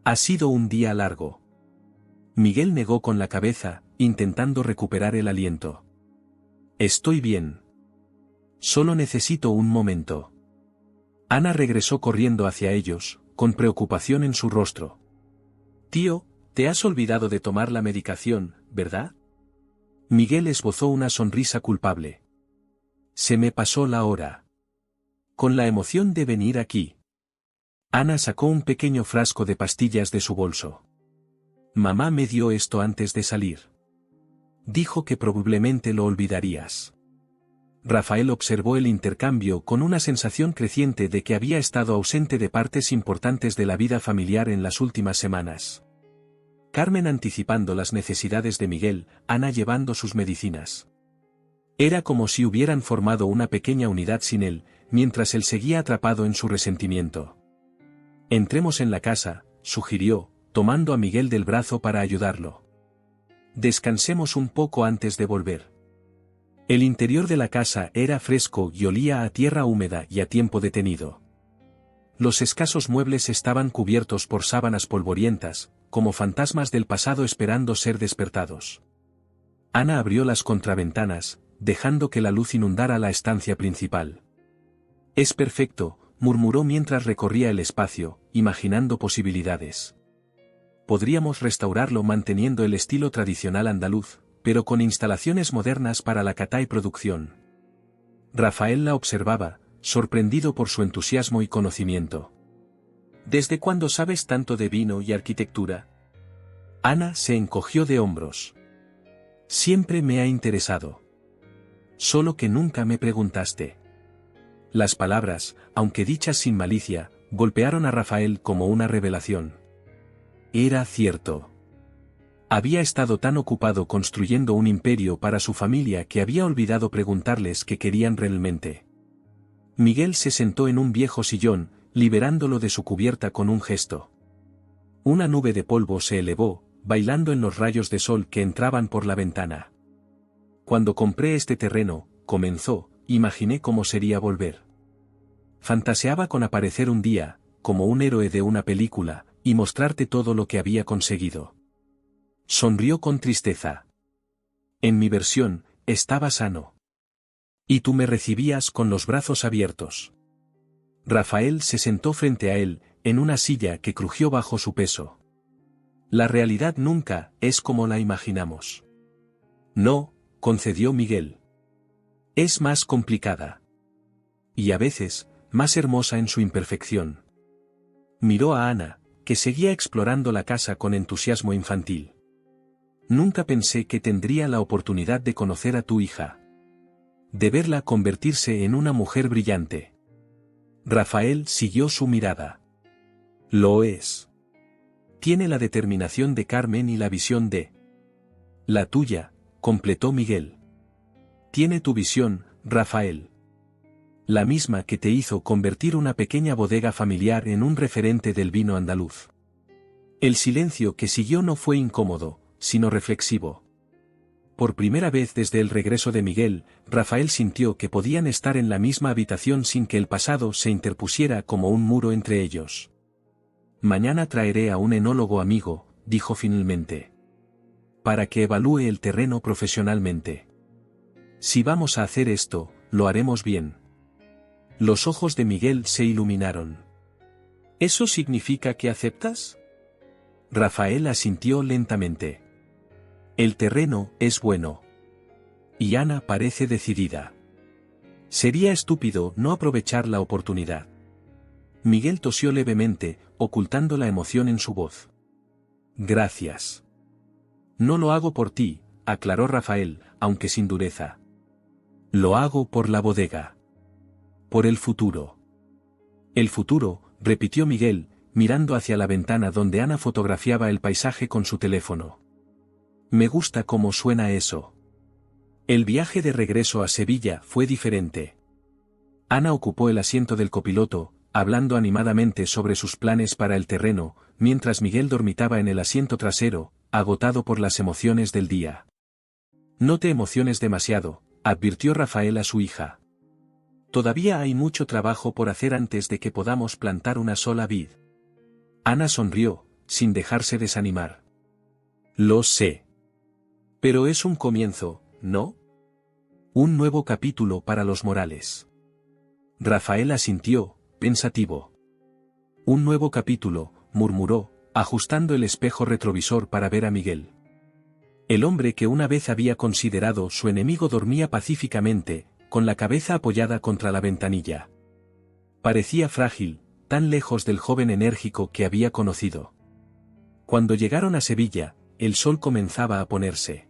Ha sido un día largo. Miguel negó con la cabeza, intentando recuperar el aliento. Estoy bien. Solo necesito un momento. Ana regresó corriendo hacia ellos, con preocupación en su rostro. Tío, te has olvidado de tomar la medicación, ¿verdad? Miguel esbozó una sonrisa culpable. Se me pasó la hora. Con la emoción de venir aquí. Ana sacó un pequeño frasco de pastillas de su bolso. Mamá me dio esto antes de salir. Dijo que probablemente lo olvidarías. Rafael observó el intercambio con una sensación creciente de que había estado ausente de partes importantes de la vida familiar en las últimas semanas. Carmen anticipando las necesidades de Miguel, Ana llevando sus medicinas. Era como si hubieran formado una pequeña unidad sin él, mientras él seguía atrapado en su resentimiento. Entremos en la casa, sugirió, tomando a Miguel del brazo para ayudarlo. Descansemos un poco antes de volver. El interior de la casa era fresco y olía a tierra húmeda y a tiempo detenido. Los escasos muebles estaban cubiertos por sábanas polvorientas, como fantasmas del pasado esperando ser despertados. Ana abrió las contraventanas, dejando que la luz inundara la estancia principal. Es perfecto, murmuró mientras recorría el espacio, imaginando posibilidades. Podríamos restaurarlo manteniendo el estilo tradicional andaluz, pero con instalaciones modernas para la cata y producción. Rafael la observaba, sorprendido por su entusiasmo y conocimiento. ¿Desde cuándo sabes tanto de vino y arquitectura? Ana se encogió de hombros. Siempre me ha interesado. Solo que nunca me preguntaste. Las palabras, aunque dichas sin malicia, golpearon a Rafael como una revelación. Era cierto. Había estado tan ocupado construyendo un imperio para su familia que había olvidado preguntarles qué querían realmente. Miguel se sentó en un viejo sillón, liberándolo de su cubierta con un gesto. Una nube de polvo se elevó, bailando en los rayos de sol que entraban por la ventana. Cuando compré este terreno, comenzó, imaginé cómo sería volver. Fantaseaba con aparecer un día, como un héroe de una película, y mostrarte todo lo que había conseguido. Sonrió con tristeza. En mi versión, estaba sano. Y tú me recibías con los brazos abiertos. Rafael se sentó frente a él, en una silla que crujió bajo su peso. La realidad nunca es como la imaginamos. No, concedió Miguel. Es más complicada. Y a veces, más hermosa en su imperfección. Miró a Ana, que seguía explorando la casa con entusiasmo infantil. Nunca pensé que tendría la oportunidad de conocer a tu hija. De verla convertirse en una mujer brillante. Rafael siguió su mirada. Lo es. Tiene la determinación de Carmen y la visión de... La tuya, completó Miguel. Tiene tu visión, Rafael. La misma que te hizo convertir una pequeña bodega familiar en un referente del vino andaluz. El silencio que siguió no fue incómodo, sino reflexivo. Por primera vez desde el regreso de Miguel, Rafael sintió que podían estar en la misma habitación sin que el pasado se interpusiera como un muro entre ellos. Mañana traeré a un enólogo amigo, dijo finalmente. Para que evalúe el terreno profesionalmente. Si vamos a hacer esto, lo haremos bien. Los ojos de Miguel se iluminaron. ¿Eso significa que aceptas? Rafael asintió lentamente. El terreno es bueno. Y Ana parece decidida. Sería estúpido no aprovechar la oportunidad. Miguel tosió levemente, ocultando la emoción en su voz. Gracias. No lo hago por ti, aclaró Rafael, aunque sin dureza. Lo hago por la bodega. Por el futuro. El futuro, repitió Miguel, mirando hacia la ventana donde Ana fotografiaba el paisaje con su teléfono. Me gusta cómo suena eso. El viaje de regreso a Sevilla fue diferente. Ana ocupó el asiento del copiloto, hablando animadamente sobre sus planes para el terreno, mientras Miguel dormitaba en el asiento trasero, agotado por las emociones del día. No te emociones demasiado, advirtió Rafael a su hija. Todavía hay mucho trabajo por hacer antes de que podamos plantar una sola vid. Ana sonrió, sin dejarse desanimar. Lo sé. Pero es un comienzo, ¿no? Un nuevo capítulo para los Morales. Rafael asintió, pensativo. Un nuevo capítulo, murmuró, ajustando el espejo retrovisor para ver a Miguel. El hombre que una vez había considerado su enemigo dormía pacíficamente, con la cabeza apoyada contra la ventanilla. Parecía frágil, tan lejos del joven enérgico que había conocido. Cuando llegaron a Sevilla, el sol comenzaba a ponerse.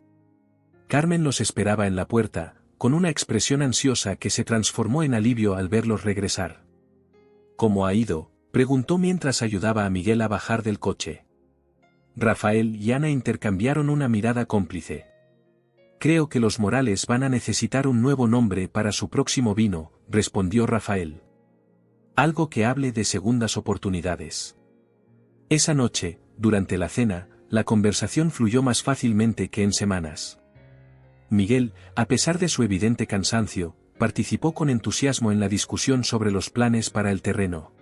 Carmen los esperaba en la puerta, con una expresión ansiosa que se transformó en alivio al verlos regresar. ¿Cómo ha ido?, preguntó mientras ayudaba a Miguel a bajar del coche. Rafael y Ana intercambiaron una mirada cómplice. Creo que los Morales van a necesitar un nuevo nombre para su próximo vino, respondió Rafael. Algo que hable de segundas oportunidades. Esa noche, durante la cena, la conversación fluyó más fácilmente que en semanas. Miguel, a pesar de su evidente cansancio, participó con entusiasmo en la discusión sobre los planes para el terreno.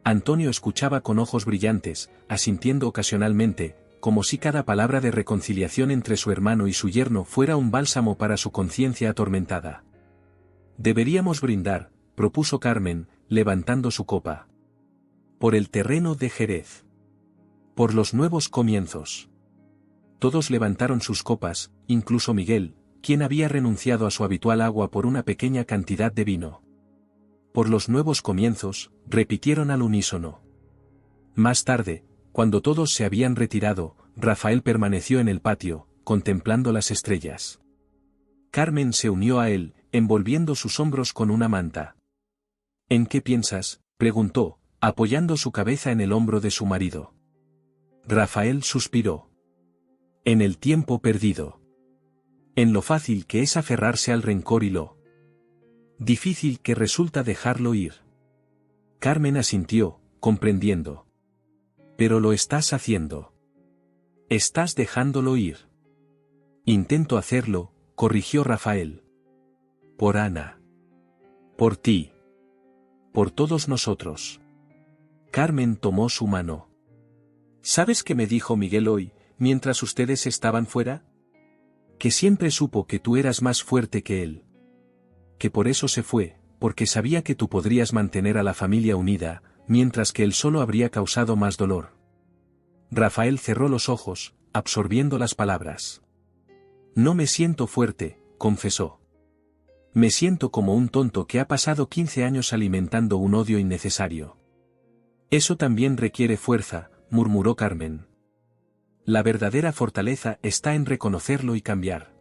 Antonio escuchaba con ojos brillantes, asintiendo ocasionalmente, como si cada palabra de reconciliación entre su hermano y su yerno fuera un bálsamo para su conciencia atormentada. Deberíamos brindar, propuso Carmen, levantando su copa. Por el terreno de Jerez. Por los nuevos comienzos. Todos levantaron sus copas, incluso Miguel, quien había renunciado a su habitual agua por una pequeña cantidad de vino. Por los nuevos comienzos, repitieron al unísono. Más tarde, cuando todos se habían retirado, Rafael permaneció en el patio, contemplando las estrellas. Carmen se unió a él, envolviendo sus hombros con una manta. ¿En qué piensas?, preguntó, apoyando su cabeza en el hombro de su marido. Rafael suspiró. En el tiempo perdido. En lo fácil que es aferrarse al rencor y lo difícil que resulta dejarlo ir. Carmen asintió, comprendiendo. Pero lo estás haciendo. Estás dejándolo ir. Intento hacerlo, corrigió Rafael. Por Ana. Por ti. Por todos nosotros. Carmen tomó su mano. ¿Sabes qué me dijo Miguel hoy, mientras ustedes estaban fuera? Que siempre supo que tú eras más fuerte que él. Que por eso se fue, porque sabía que tú podrías mantener a la familia unida, mientras que él solo habría causado más dolor. Rafael cerró los ojos, absorbiendo las palabras. No me siento fuerte, confesó. Me siento como un tonto que ha pasado 15 años alimentando un odio innecesario. Eso también requiere fuerza, murmuró Carmen. La verdadera fortaleza está en reconocerlo y cambiar.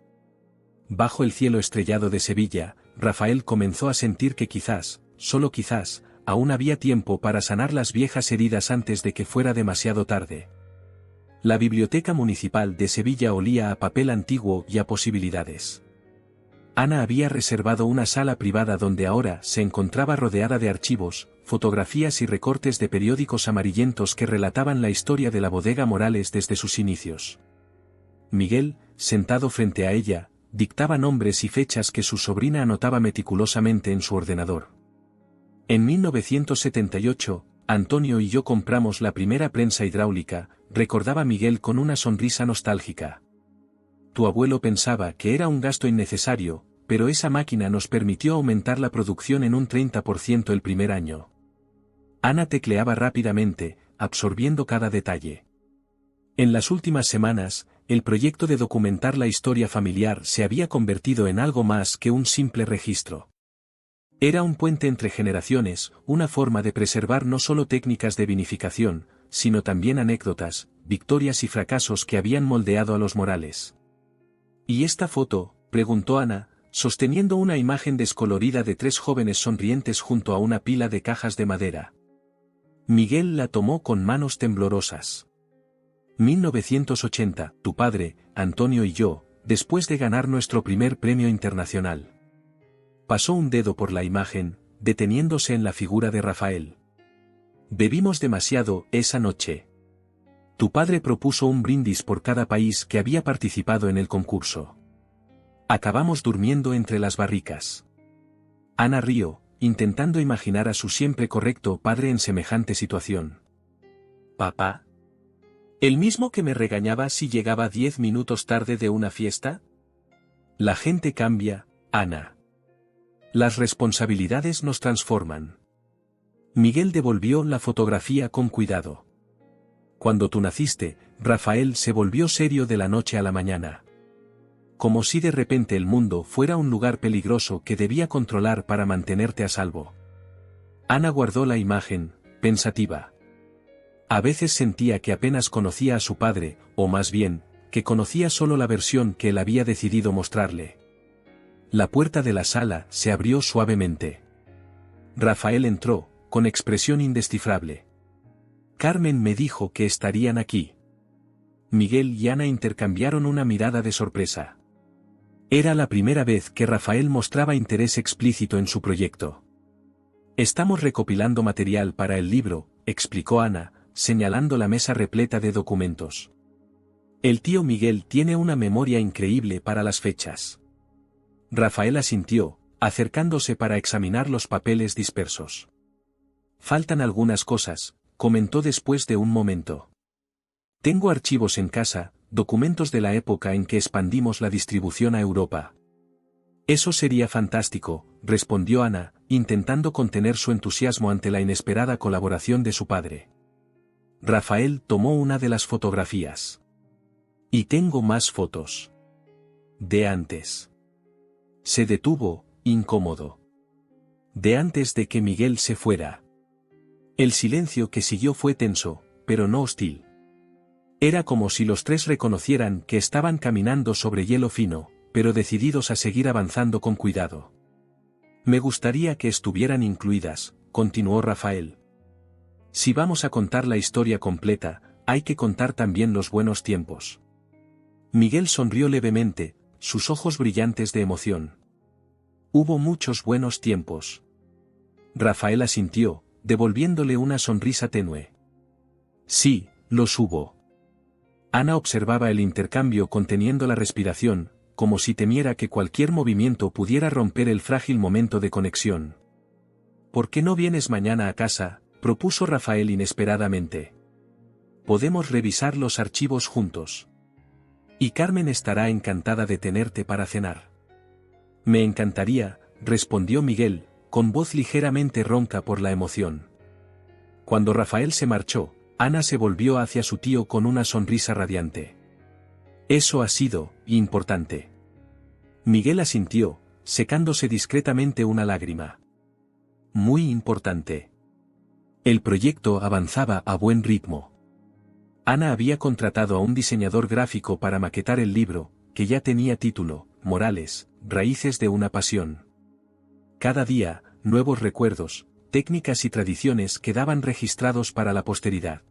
Bajo el cielo estrellado de Sevilla, Rafael comenzó a sentir que quizás, solo quizás, aún había tiempo para sanar las viejas heridas antes de que fuera demasiado tarde. La biblioteca municipal de Sevilla olía a papel antiguo y a posibilidades. Ana había reservado una sala privada donde ahora se encontraba rodeada de archivos, fotografías y recortes de periódicos amarillentos que relataban la historia de la bodega Morales desde sus inicios. Miguel, sentado frente a ella, dictaba nombres y fechas que su sobrina anotaba meticulosamente en su ordenador. En 1978, Antonio y yo compramos la primera prensa hidráulica, recordaba Miguel con una sonrisa nostálgica. Tu abuelo pensaba que era un gasto innecesario, pero esa máquina nos permitió aumentar la producción en un 30% el primer año. Ana tecleaba rápidamente, absorbiendo cada detalle. En las últimas semanas, el proyecto de documentar la historia familiar se había convertido en algo más que un simple registro. Era un puente entre generaciones, una forma de preservar no solo técnicas de vinificación, sino también anécdotas, victorias y fracasos que habían moldeado a los Morales. ¿Y esta foto?, preguntó Ana, sosteniendo una imagen descolorida de 3 jóvenes sonrientes junto a una pila de cajas de madera. Miguel la tomó con manos temblorosas. 1980, tu padre, Antonio y yo, después de ganar nuestro primer premio internacional. Pasó un dedo por la imagen, deteniéndose en la figura de Rafael. Bebimos demasiado esa noche. Tu padre propuso un brindis por cada país que había participado en el concurso. Acabamos durmiendo entre las barricas. Ana rió, intentando imaginar a su siempre correcto padre en semejante situación. ¿Papá? ¿El mismo que me regañaba si llegaba 10 minutos tarde de una fiesta? La gente cambia, Ana. Las responsabilidades nos transforman. Miguel devolvió la fotografía con cuidado. Cuando tú naciste, Rafael se volvió serio de la noche a la mañana. Como si de repente el mundo fuera un lugar peligroso que debía controlar para mantenerte a salvo. Ana guardó la imagen, pensativa. A veces sentía que apenas conocía a su padre, o más bien, que conocía solo la versión que él había decidido mostrarle. La puerta de la sala se abrió suavemente. Rafael entró, con expresión indescifrable. Carmen me dijo que estarían aquí. Miguel y Ana intercambiaron una mirada de sorpresa. Era la primera vez que Rafael mostraba interés explícito en su proyecto. Estamos recopilando material para el libro, explicó Ana, señalando la mesa repleta de documentos. El tío Miguel tiene una memoria increíble para las fechas. Rafael asintió, acercándose para examinar los papeles dispersos. Faltan algunas cosas, comentó después de un momento. Tengo archivos en casa, documentos de la época en que expandimos la distribución a Europa. Eso sería fantástico, respondió Ana, intentando contener su entusiasmo ante la inesperada colaboración de su padre. Rafael tomó una de las fotografías. Y tengo más fotos. De antes. Se detuvo, incómodo. De antes de que Miguel se fuera. El silencio que siguió fue tenso, pero no hostil. Era como si los tres reconocieran que estaban caminando sobre hielo fino, pero decididos a seguir avanzando con cuidado. Me gustaría que estuvieran incluidas, continuó Rafael. Si vamos a contar la historia completa, hay que contar también los buenos tiempos. Miguel sonrió levemente, sus ojos brillantes de emoción. Hubo muchos buenos tiempos. Rafael asintió, devolviéndole una sonrisa tenue. Sí, los hubo. Ana observaba el intercambio conteniendo la respiración, como si temiera que cualquier movimiento pudiera romper el frágil momento de conexión. ¿Por qué no vienes mañana a casa?, propuso Rafael inesperadamente. Podemos revisar los archivos juntos. Y Carmen estará encantada de tenerte para cenar. Me encantaría, respondió Miguel, con voz ligeramente ronca por la emoción. Cuando Rafael se marchó, Ana se volvió hacia su tío con una sonrisa radiante. Eso ha sido importante. Miguel asintió, secándose discretamente una lágrima. Muy importante. El proyecto avanzaba a buen ritmo. Ana había contratado a un diseñador gráfico para maquetar el libro, que ya tenía título, Morales, Raíces de una Pasión. Cada día, nuevos recuerdos, técnicas y tradiciones quedaban registrados para la posteridad.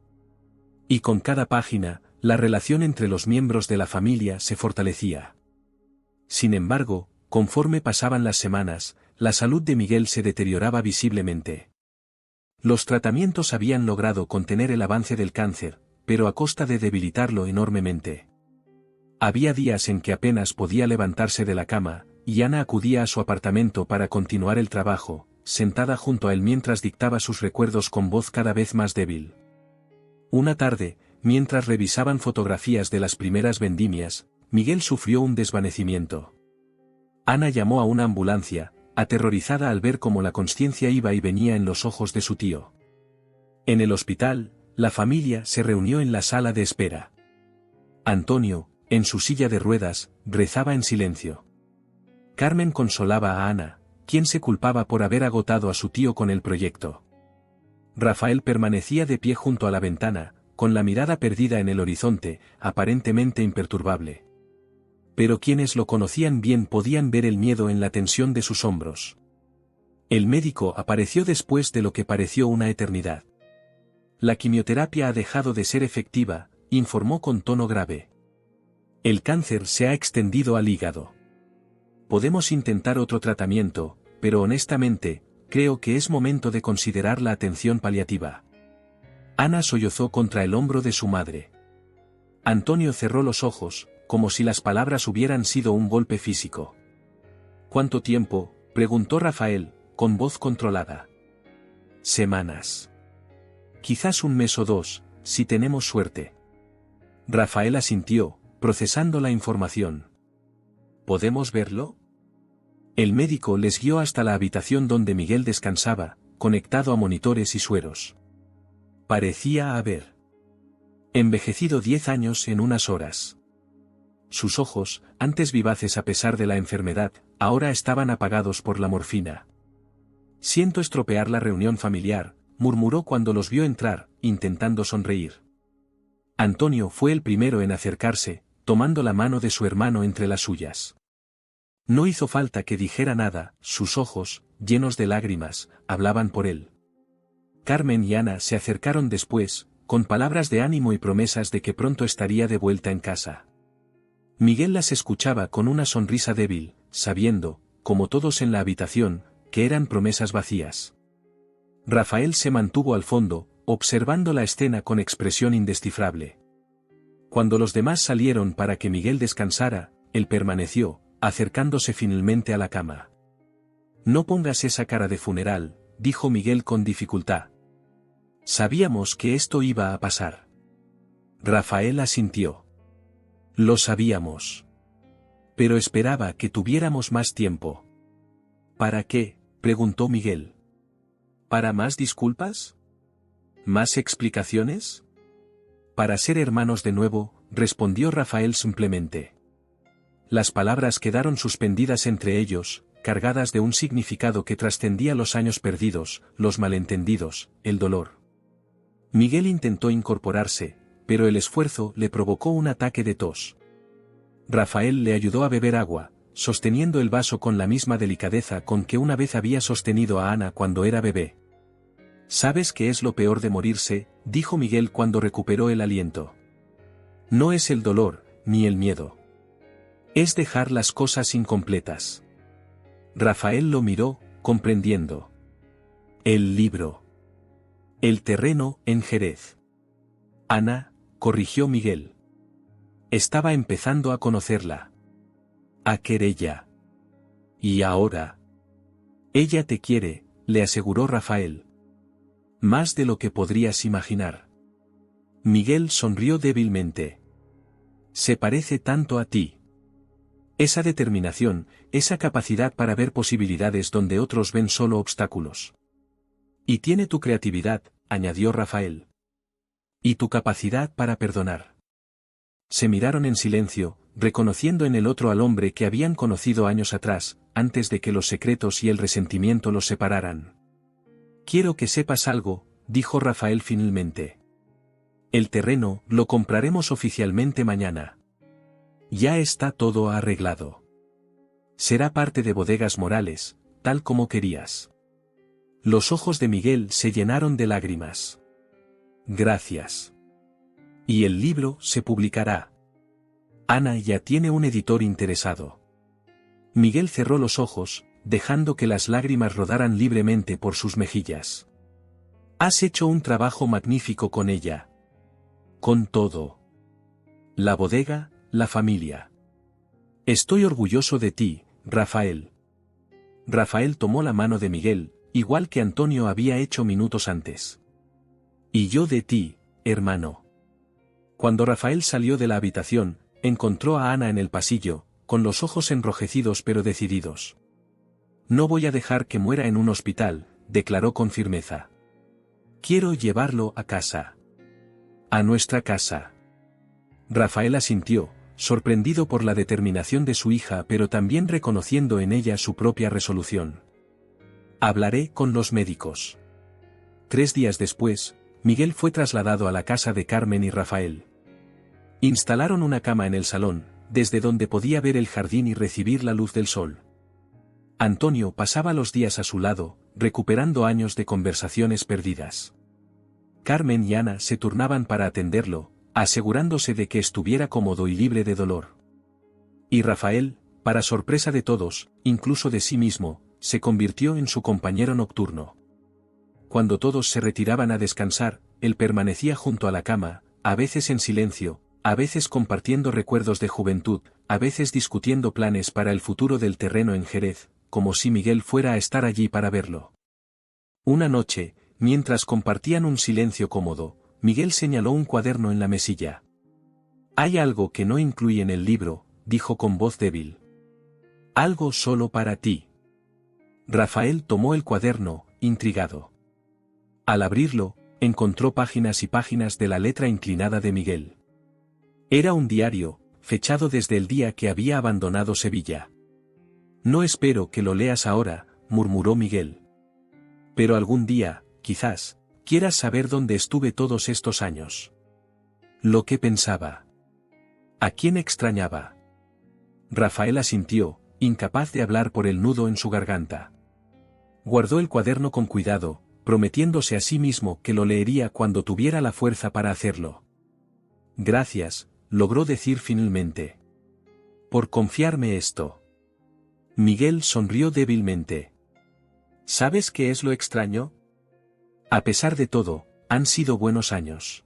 Y con cada página, la relación entre los miembros de la familia se fortalecía. Sin embargo, conforme pasaban las semanas, la salud de Miguel se deterioraba visiblemente. Los tratamientos habían logrado contener el avance del cáncer, pero a costa de debilitarlo enormemente. Había días en que apenas podía levantarse de la cama, y Ana acudía a su apartamento para continuar el trabajo, sentada junto a él mientras dictaba sus recuerdos con voz cada vez más débil. Una tarde, mientras revisaban fotografías de las primeras vendimias, Miguel sufrió un desvanecimiento. Ana llamó a una ambulancia, aterrorizada al ver cómo la consciencia iba y venía en los ojos de su tío. En el hospital, la familia se reunió en la sala de espera. Antonio, en su silla de ruedas, rezaba en silencio. Carmen consolaba a Ana, quien se culpaba por haber agotado a su tío con el proyecto. Rafael permanecía de pie junto a la ventana, con la mirada perdida en el horizonte, aparentemente imperturbable. Pero quienes lo conocían bien podían ver el miedo en la tensión de sus hombros. El médico apareció después de lo que pareció una eternidad. La quimioterapia ha dejado de ser efectiva, informó con tono grave. El cáncer se ha extendido al hígado. Podemos intentar otro tratamiento, pero honestamente, creo que es momento de considerar la atención paliativa. Ana sollozó contra el hombro de su madre. Antonio cerró los ojos, como si las palabras hubieran sido un golpe físico. ¿Cuánto tiempo?, preguntó Rafael, con voz controlada. Semanas. Quizás un mes o dos, si tenemos suerte. Rafael asintió, procesando la información. ¿Podemos verlo? El médico les guió hasta la habitación donde Miguel descansaba, conectado a monitores y sueros. Parecía haber envejecido 10 años en unas horas. Sus ojos, antes vivaces a pesar de la enfermedad, ahora estaban apagados por la morfina. Siento estropear la reunión familiar, murmuró cuando los vio entrar, intentando sonreír. Antonio fue el primero en acercarse, tomando la mano de su hermano entre las suyas. No hizo falta que dijera nada, sus ojos, llenos de lágrimas, hablaban por él. Carmen y Ana se acercaron después, con palabras de ánimo y promesas de que pronto estaría de vuelta en casa. Miguel las escuchaba con una sonrisa débil, sabiendo, como todos en la habitación, que eran promesas vacías. Rafael se mantuvo al fondo, observando la escena con expresión indescifrable. Cuando los demás salieron para que Miguel descansara, él permaneció, acercándose finalmente a la cama. «No pongas esa cara de funeral», dijo Miguel con dificultad. «Sabíamos que esto iba a pasar». Rafael asintió. «Lo sabíamos. Pero esperaba que tuviéramos más tiempo». «¿Para qué?», preguntó Miguel. «¿Para más disculpas? ¿Más explicaciones?» «Para ser hermanos de nuevo», respondió Rafael simplemente. Las palabras quedaron suspendidas entre ellos, cargadas de un significado que trascendía los años perdidos, los malentendidos, el dolor. Miguel intentó incorporarse, pero el esfuerzo le provocó un ataque de tos. Rafael le ayudó a beber agua, sosteniendo el vaso con la misma delicadeza con que una vez había sostenido a Ana cuando era bebé. «¿Sabes qué es lo peor de morirse?», dijo Miguel cuando recuperó el aliento. «No es el dolor, ni el miedo. Es dejar las cosas incompletas». Rafael lo miró, comprendiendo. «El libro. El terreno en Jerez». «Ana», corrigió Miguel. Estaba empezando a conocerla. A quererla. «Y ahora». «Ella te quiere», le aseguró Rafael. «Más de lo que podrías imaginar». Miguel sonrió débilmente. «Se parece tanto a ti. Esa determinación, esa capacidad para ver posibilidades donde otros ven solo obstáculos. Y tiene tu creatividad», añadió Rafael. «Y tu capacidad para perdonar». Se miraron en silencio, reconociendo en el otro al hombre que habían conocido años atrás, antes de que los secretos y el resentimiento los separaran. «Quiero que sepas algo», dijo Rafael finalmente. «El terreno lo compraremos oficialmente mañana. Ya está todo arreglado. Será parte de Bodegas Morales, tal como querías». Los ojos de Miguel se llenaron de lágrimas. «Gracias. Y el libro se publicará. Ana ya tiene un editor interesado». Miguel cerró los ojos, dejando que las lágrimas rodaran libremente por sus mejillas. «Has hecho un trabajo magnífico con ella. Con todo. La bodega, la familia. Estoy orgulloso de ti, Rafael». Rafael tomó la mano de Miguel, igual que Antonio había hecho minutos antes. «Y yo de ti, hermano». Cuando Rafael salió de la habitación, encontró a Ana en el pasillo, con los ojos enrojecidos pero decididos. «No voy a dejar que muera en un hospital», declaró con firmeza. «Quiero llevarlo a casa. A nuestra casa». Rafael asintió, sorprendido por la determinación de su hija pero también reconociendo en ella su propia resolución. «Hablaré con los médicos». 3 días después, Miguel fue trasladado a la casa de Carmen y Rafael. Instalaron una cama en el salón, desde donde podía ver el jardín y recibir la luz del sol. Antonio pasaba los días a su lado, recuperando años de conversaciones perdidas. Carmen y Ana se turnaban para atenderlo, asegurándose de que estuviera cómodo y libre de dolor. Y Rafael, para sorpresa de todos, incluso de sí mismo, se convirtió en su compañero nocturno. Cuando todos se retiraban a descansar, él permanecía junto a la cama, a veces en silencio, a veces compartiendo recuerdos de juventud, a veces discutiendo planes para el futuro del terreno en Jerez, como si Miguel fuera a estar allí para verlo. Una noche, mientras compartían un silencio cómodo, Miguel señaló un cuaderno en la mesilla. «Hay algo que no incluye en el libro», dijo con voz débil. «Algo solo para ti». Rafael tomó el cuaderno, intrigado. Al abrirlo, encontró páginas y páginas de la letra inclinada de Miguel. Era un diario, fechado desde el día que había abandonado Sevilla. «No espero que lo leas ahora», murmuró Miguel. «Pero algún día, quizás, quieras saber dónde estuve todos estos años. Lo que pensaba. ¿A quién extrañaba?». Rafael asintió, incapaz de hablar por el nudo en su garganta. Guardó el cuaderno con cuidado, prometiéndose a sí mismo que lo leería cuando tuviera la fuerza para hacerlo. «Gracias», logró decir finalmente. Por confiarme esto. Miguel sonrió débilmente. ¿Sabes qué es lo extraño? A pesar de todo, han sido buenos años.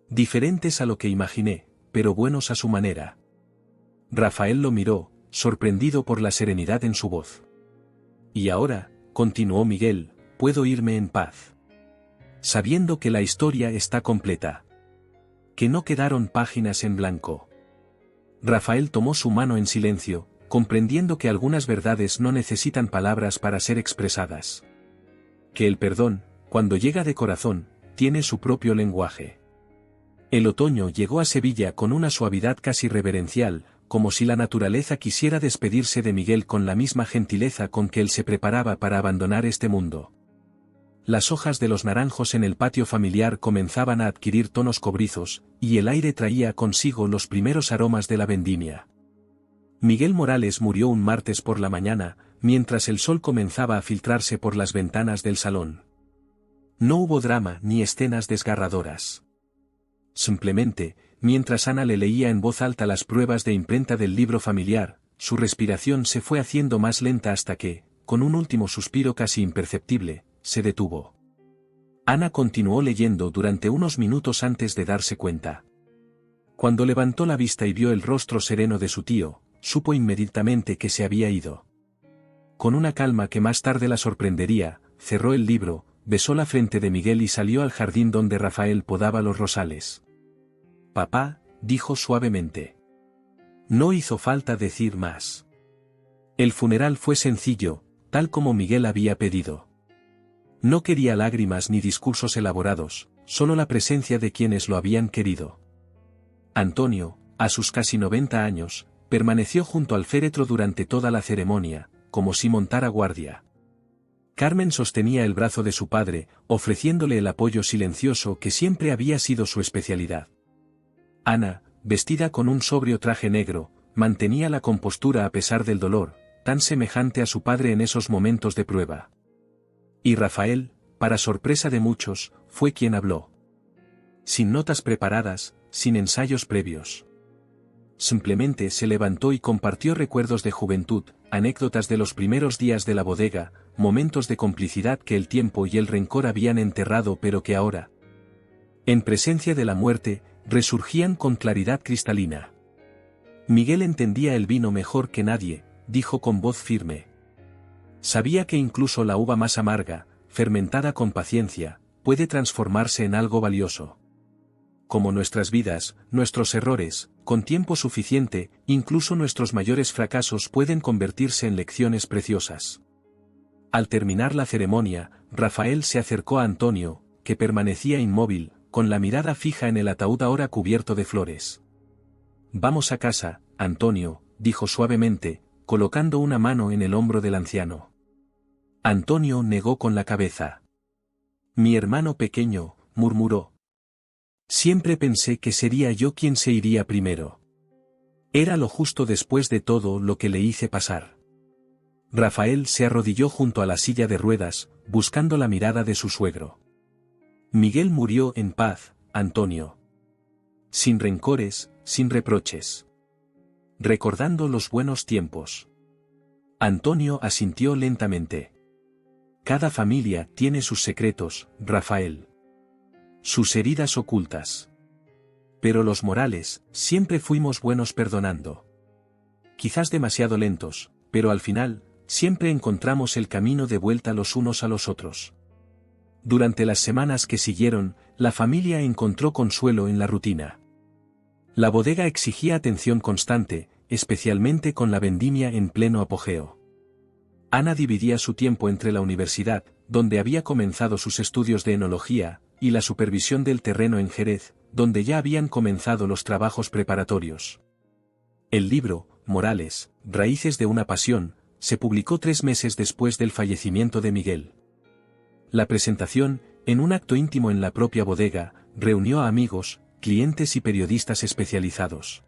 Diferentes a lo que imaginé, pero buenos a su manera. Rafael lo miró, sorprendido por la serenidad en su voz. Y ahora, continuó Miguel, puedo irme en paz. Sabiendo que la historia está completa. Que no quedaron páginas en blanco. Rafael tomó su mano en silencio, comprendiendo que algunas verdades no necesitan palabras para ser expresadas. Que el perdón, cuando llega de corazón, tiene su propio lenguaje. El otoño llegó a Sevilla con una suavidad casi reverencial, como si la naturaleza quisiera despedirse de Miguel con la misma gentileza con que él se preparaba para abandonar este mundo. Las hojas de los naranjos en el patio familiar comenzaban a adquirir tonos cobrizos, y el aire traía consigo los primeros aromas de la vendimia. Miguel Morales murió un martes por la mañana, mientras el sol comenzaba a filtrarse por las ventanas del salón. No hubo drama ni escenas desgarradoras. Simplemente, mientras Ana le leía en voz alta las pruebas de imprenta del libro familiar, su respiración se fue haciendo más lenta hasta que, con un último suspiro casi imperceptible, se detuvo. Ana continuó leyendo durante unos minutos antes de darse cuenta. Cuando levantó la vista y vio el rostro sereno de su tío, supo inmediatamente que se había ido. Con una calma que más tarde la sorprendería, cerró el libro, besó la frente de Miguel y salió al jardín donde Rafael podaba los rosales. «Papá», dijo suavemente. No hizo falta decir más. El funeral fue sencillo, tal como Miguel había pedido. No quería lágrimas ni discursos elaborados, solo la presencia de quienes lo habían querido. Antonio, a sus casi 90 años, permaneció junto al féretro durante toda la ceremonia, como si montara guardia. Carmen sostenía el brazo de su padre, ofreciéndole el apoyo silencioso que siempre había sido su especialidad. Ana, vestida con un sobrio traje negro, mantenía la compostura a pesar del dolor, tan semejante a su padre en esos momentos de prueba. Y Rafael, para sorpresa de muchos, fue quien habló. Sin notas preparadas, sin ensayos previos. Simplemente se levantó y compartió recuerdos de juventud, anécdotas de los primeros días de la bodega, momentos de complicidad que el tiempo y el rencor habían enterrado pero que ahora, en presencia de la muerte, resurgían con claridad cristalina. Miguel entendía el vino mejor que nadie, dijo con voz firme. Sabía que incluso la uva más amarga, fermentada con paciencia, puede transformarse en algo valioso. Como nuestras vidas, nuestros errores, con tiempo suficiente, incluso nuestros mayores fracasos pueden convertirse en lecciones preciosas. Al terminar la ceremonia, Rafael se acercó a Antonio, que permanecía inmóvil, con la mirada fija en el ataúd ahora cubierto de flores. «Vamos a casa, Antonio», dijo suavemente, colocando una mano en el hombro del anciano. Antonio negó con la cabeza. «Mi hermano pequeño», murmuró. «Siempre pensé que sería yo quien se iría primero. Era lo justo después de todo lo que le hice pasar». Rafael se arrodilló junto a la silla de ruedas, buscando la mirada de su suegro. «Miguel murió en paz, Antonio. Sin rencores, sin reproches. Recordando los buenos tiempos». Antonio asintió lentamente. «Cada familia tiene sus secretos, Rafael. Sus heridas ocultas. Pero los Morales, siempre fuimos buenos perdonando. Quizás demasiado lentos, pero al final, siempre encontramos el camino de vuelta los unos a los otros». Durante las semanas que siguieron, la familia encontró consuelo en la rutina. La bodega exigía atención constante, especialmente con la vendimia en pleno apogeo. Ana dividía su tiempo entre la universidad, donde había comenzado sus estudios de enología, y la supervisión del terreno en Jerez, donde ya habían comenzado los trabajos preparatorios. El libro, Morales, Raíces de una pasión, se publicó 3 meses después del fallecimiento de Miguel. La presentación, en un acto íntimo en la propia bodega, reunió a amigos, clientes y periodistas especializados.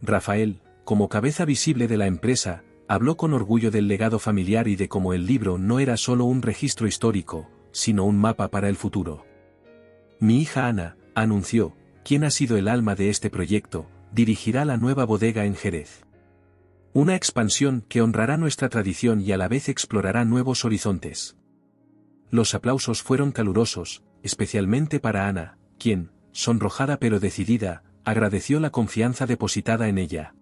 Rafael, como cabeza visible de la empresa, habló con orgullo del legado familiar y de cómo el libro no era solo un registro histórico, sino un mapa para el futuro. «Mi hija Ana», anunció, «quien ha sido el alma de este proyecto, dirigirá la nueva bodega en Jerez. Una expansión que honrará nuestra tradición y a la vez explorará nuevos horizontes. Los aplausos fueron calurosos, especialmente para Ana, quien, sonrojada pero decidida, agradeció la confianza depositada en ella.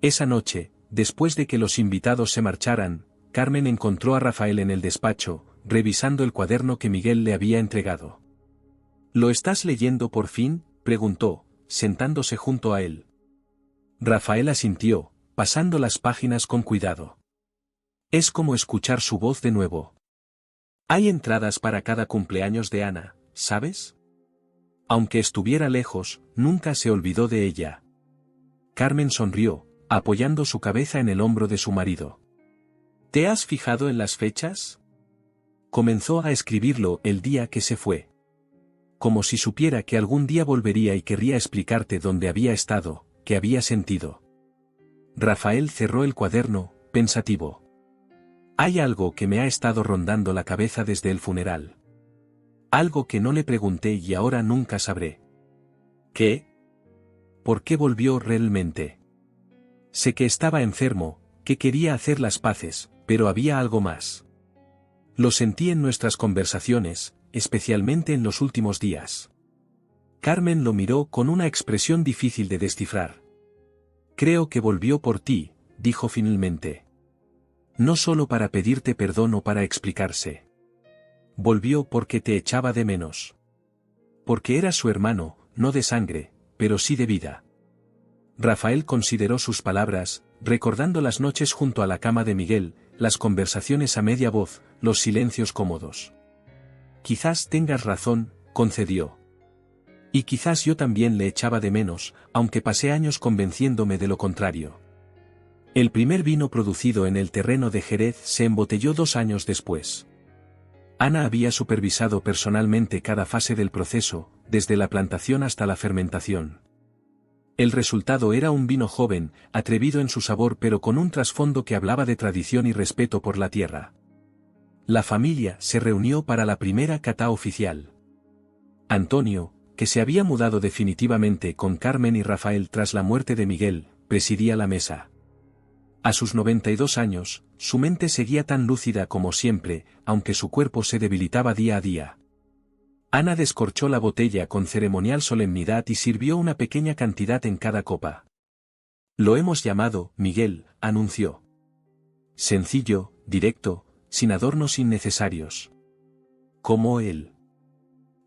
Esa noche, después de que los invitados se marcharan, Carmen encontró a Rafael en el despacho, revisando el cuaderno que Miguel le había entregado. ¿Lo estás leyendo por fin?, preguntó, sentándose junto a él. Rafael asintió, pasando las páginas con cuidado. Es como escuchar su voz de nuevo. Hay entradas para cada cumpleaños de Ana, ¿sabes? Aunque estuviera lejos, nunca se olvidó de ella. Carmen sonrió, apoyando su cabeza en el hombro de su marido. ¿Te has fijado en las fechas? Comenzó a escribirlo el día que se fue. Como si supiera que algún día volvería y querría explicarte dónde había estado, qué había sentido. Rafael cerró el cuaderno, pensativo. Hay algo que me ha estado rondando la cabeza desde el funeral. Algo que no le pregunté y ahora nunca sabré. ¿Qué? ¿Por qué volvió realmente? Sé que estaba enfermo, que quería hacer las paces, pero había algo más. Lo sentí en nuestras conversaciones, especialmente en los últimos días. Carmen lo miró con una expresión difícil de descifrar. Creo que volvió por ti, dijo finalmente. No solo para pedirte perdón o para explicarse. Volvió porque te echaba de menos. Porque eras su hermano, no de sangre, pero sí de vida. Rafael consideró sus palabras, recordando las noches junto a la cama de Miguel, las conversaciones a media voz, los silencios cómodos. Quizás tengas razón, concedió. Y quizás yo también le echaba de menos, aunque pasé años convenciéndome de lo contrario. El primer vino producido en el terreno de Jerez se embotelló 2 años después. Ana había supervisado personalmente cada fase del proceso, desde la plantación hasta la fermentación. El resultado era un vino joven, atrevido en su sabor pero con un trasfondo que hablaba de tradición y respeto por la tierra. La familia se reunió para la primera cata oficial. Antonio, que se había mudado definitivamente con Carmen y Rafael tras la muerte de Miguel, presidía la mesa. A sus 92 años, su mente seguía tan lúcida como siempre, aunque su cuerpo se debilitaba día a día. Ana descorchó la botella con ceremonial solemnidad y sirvió una pequeña cantidad en cada copa. Lo hemos llamado, Miguel, anunció. Sencillo, directo, sin adornos innecesarios. Como él.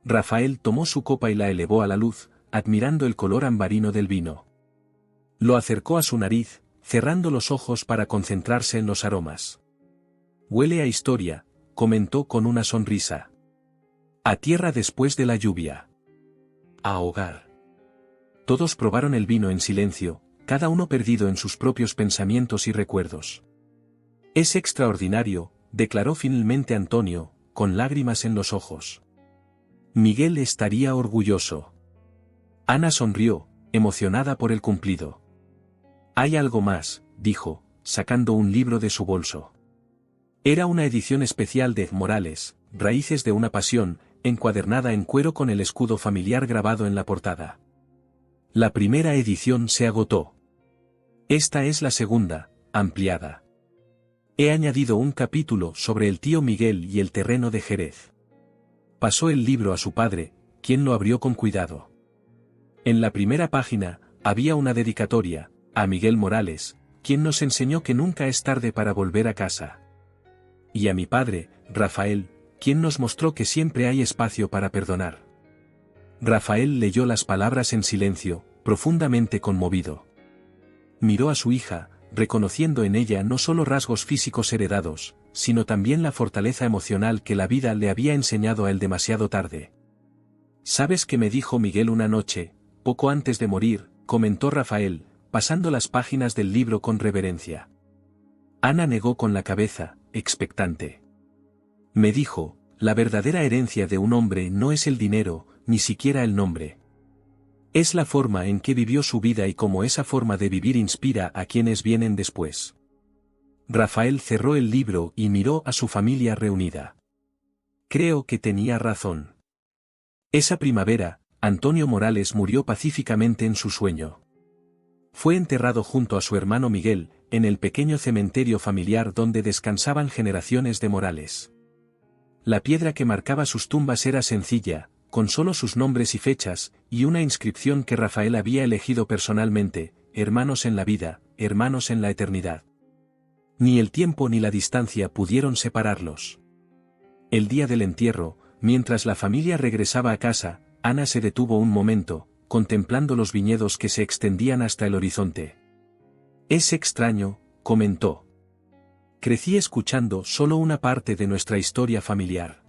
Rafael tomó su copa y la elevó a la luz, admirando el color ambarino del vino. Lo acercó a su nariz, cerrando los ojos para concentrarse en los aromas. Huele a historia, comentó con una sonrisa. A tierra después de la lluvia. A hogar. Todos probaron el vino en silencio, cada uno perdido en sus propios pensamientos y recuerdos. Es extraordinario, declaró finalmente Antonio, con lágrimas en los ojos. Miguel estaría orgulloso. Ana sonrió, emocionada por el cumplido. Hay algo más, dijo, sacando un libro de su bolso. Era una edición especial de Morales, Raíces de una pasión, encuadernada en cuero con el escudo familiar grabado en la portada. La primera edición se agotó. Esta es la segunda, ampliada. He añadido un capítulo sobre el tío Miguel y el terreno de Jerez. Pasó el libro a su padre, quien lo abrió con cuidado. En la primera página, había una dedicatoria, a Miguel Morales, quien nos enseñó que nunca es tarde para volver a casa. Y a mi padre, Rafael, quien nos mostró que siempre hay espacio para perdonar. Rafael leyó las palabras en silencio, profundamente conmovido. Miró a su hija, reconociendo en ella no solo rasgos físicos heredados, sino también la fortaleza emocional que la vida le había enseñado a él demasiado tarde. ¿Sabes qué me dijo Miguel una noche, poco antes de morir?, comentó Rafael, pasando las páginas del libro con reverencia. Ana negó con la cabeza, expectante. Me dijo, la verdadera herencia de un hombre no es el dinero, ni siquiera el nombre. Es la forma en que vivió su vida y cómo esa forma de vivir inspira a quienes vienen después. Rafael cerró el libro y miró a su familia reunida. Creo que tenía razón. Esa primavera, Antonio Morales murió pacíficamente en su sueño. Fue enterrado junto a su hermano Miguel, en el pequeño cementerio familiar donde descansaban generaciones de Morales. La piedra que marcaba sus tumbas era sencilla, con solo sus nombres y fechas, y una inscripción que Rafael había elegido personalmente: hermanos en la vida, hermanos en la eternidad. Ni el tiempo ni la distancia pudieron separarlos. El día del entierro, mientras la familia regresaba a casa, Ana se detuvo un momento, contemplando los viñedos que se extendían hasta el horizonte. «Es extraño», comentó. «Crecí escuchando solo una parte de nuestra historia familiar.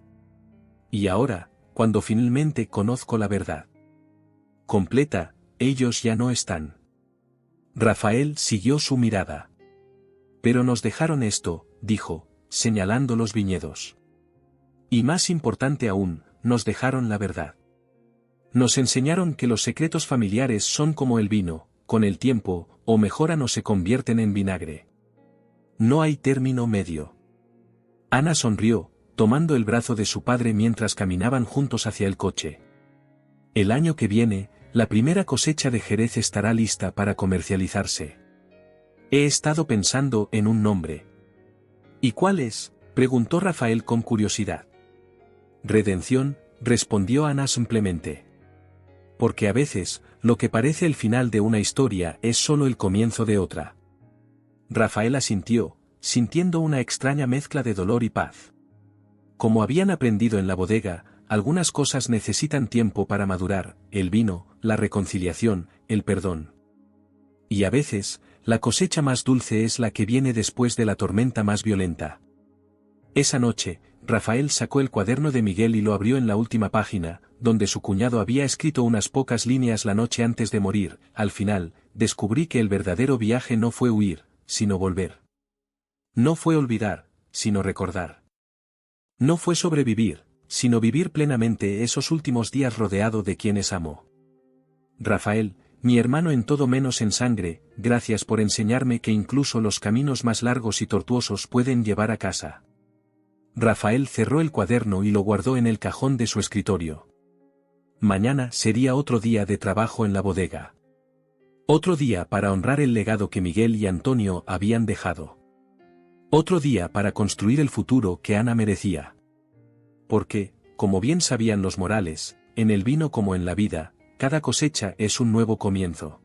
Y ahora, cuando finalmente conozco la verdad completa, ellos ya no están». Rafael siguió su mirada. «Pero nos dejaron esto», dijo, señalando los viñedos. «Y más importante aún, nos dejaron la verdad. Nos enseñaron que los secretos familiares son como el vino, con el tiempo, o mejoran o se convierten en vinagre. No hay término medio». Ana sonrió, tomando el brazo de su padre mientras caminaban juntos hacia el coche. «El año que viene, la primera cosecha de Jerez estará lista para comercializarse. He estado pensando en un nombre». «¿Y cuál es?», preguntó Rafael con curiosidad. «Redención», respondió Ana simplemente. «Porque a veces, lo que parece el final de una historia es solo el comienzo de otra». Rafael asintió, sintiendo una extraña mezcla de dolor y paz. Como habían aprendido en la bodega, algunas cosas necesitan tiempo para madurar: el vino, la reconciliación, el perdón. Y a veces, la cosecha más dulce es la que viene después de la tormenta más violenta. Esa noche, Rafael sacó el cuaderno de Miguel y lo abrió en la última página, donde su cuñado había escrito unas pocas líneas la noche antes de morir. «Al final, descubrí que el verdadero viaje no fue huir, sino volver. No fue olvidar, sino recordar. No fue sobrevivir, sino vivir plenamente esos últimos días rodeado de quienes amo. Rafael, mi hermano en todo menos en sangre, gracias por enseñarme que incluso los caminos más largos y tortuosos pueden llevar a casa». Rafael cerró el cuaderno y lo guardó en el cajón de su escritorio. Mañana sería otro día de trabajo en la bodega. Otro día para honrar el legado que Miguel y Antonio habían dejado. Otro día para construir el futuro que Ana merecía. Porque, como bien sabían los Morales, en el vino como en la vida, cada cosecha es un nuevo comienzo.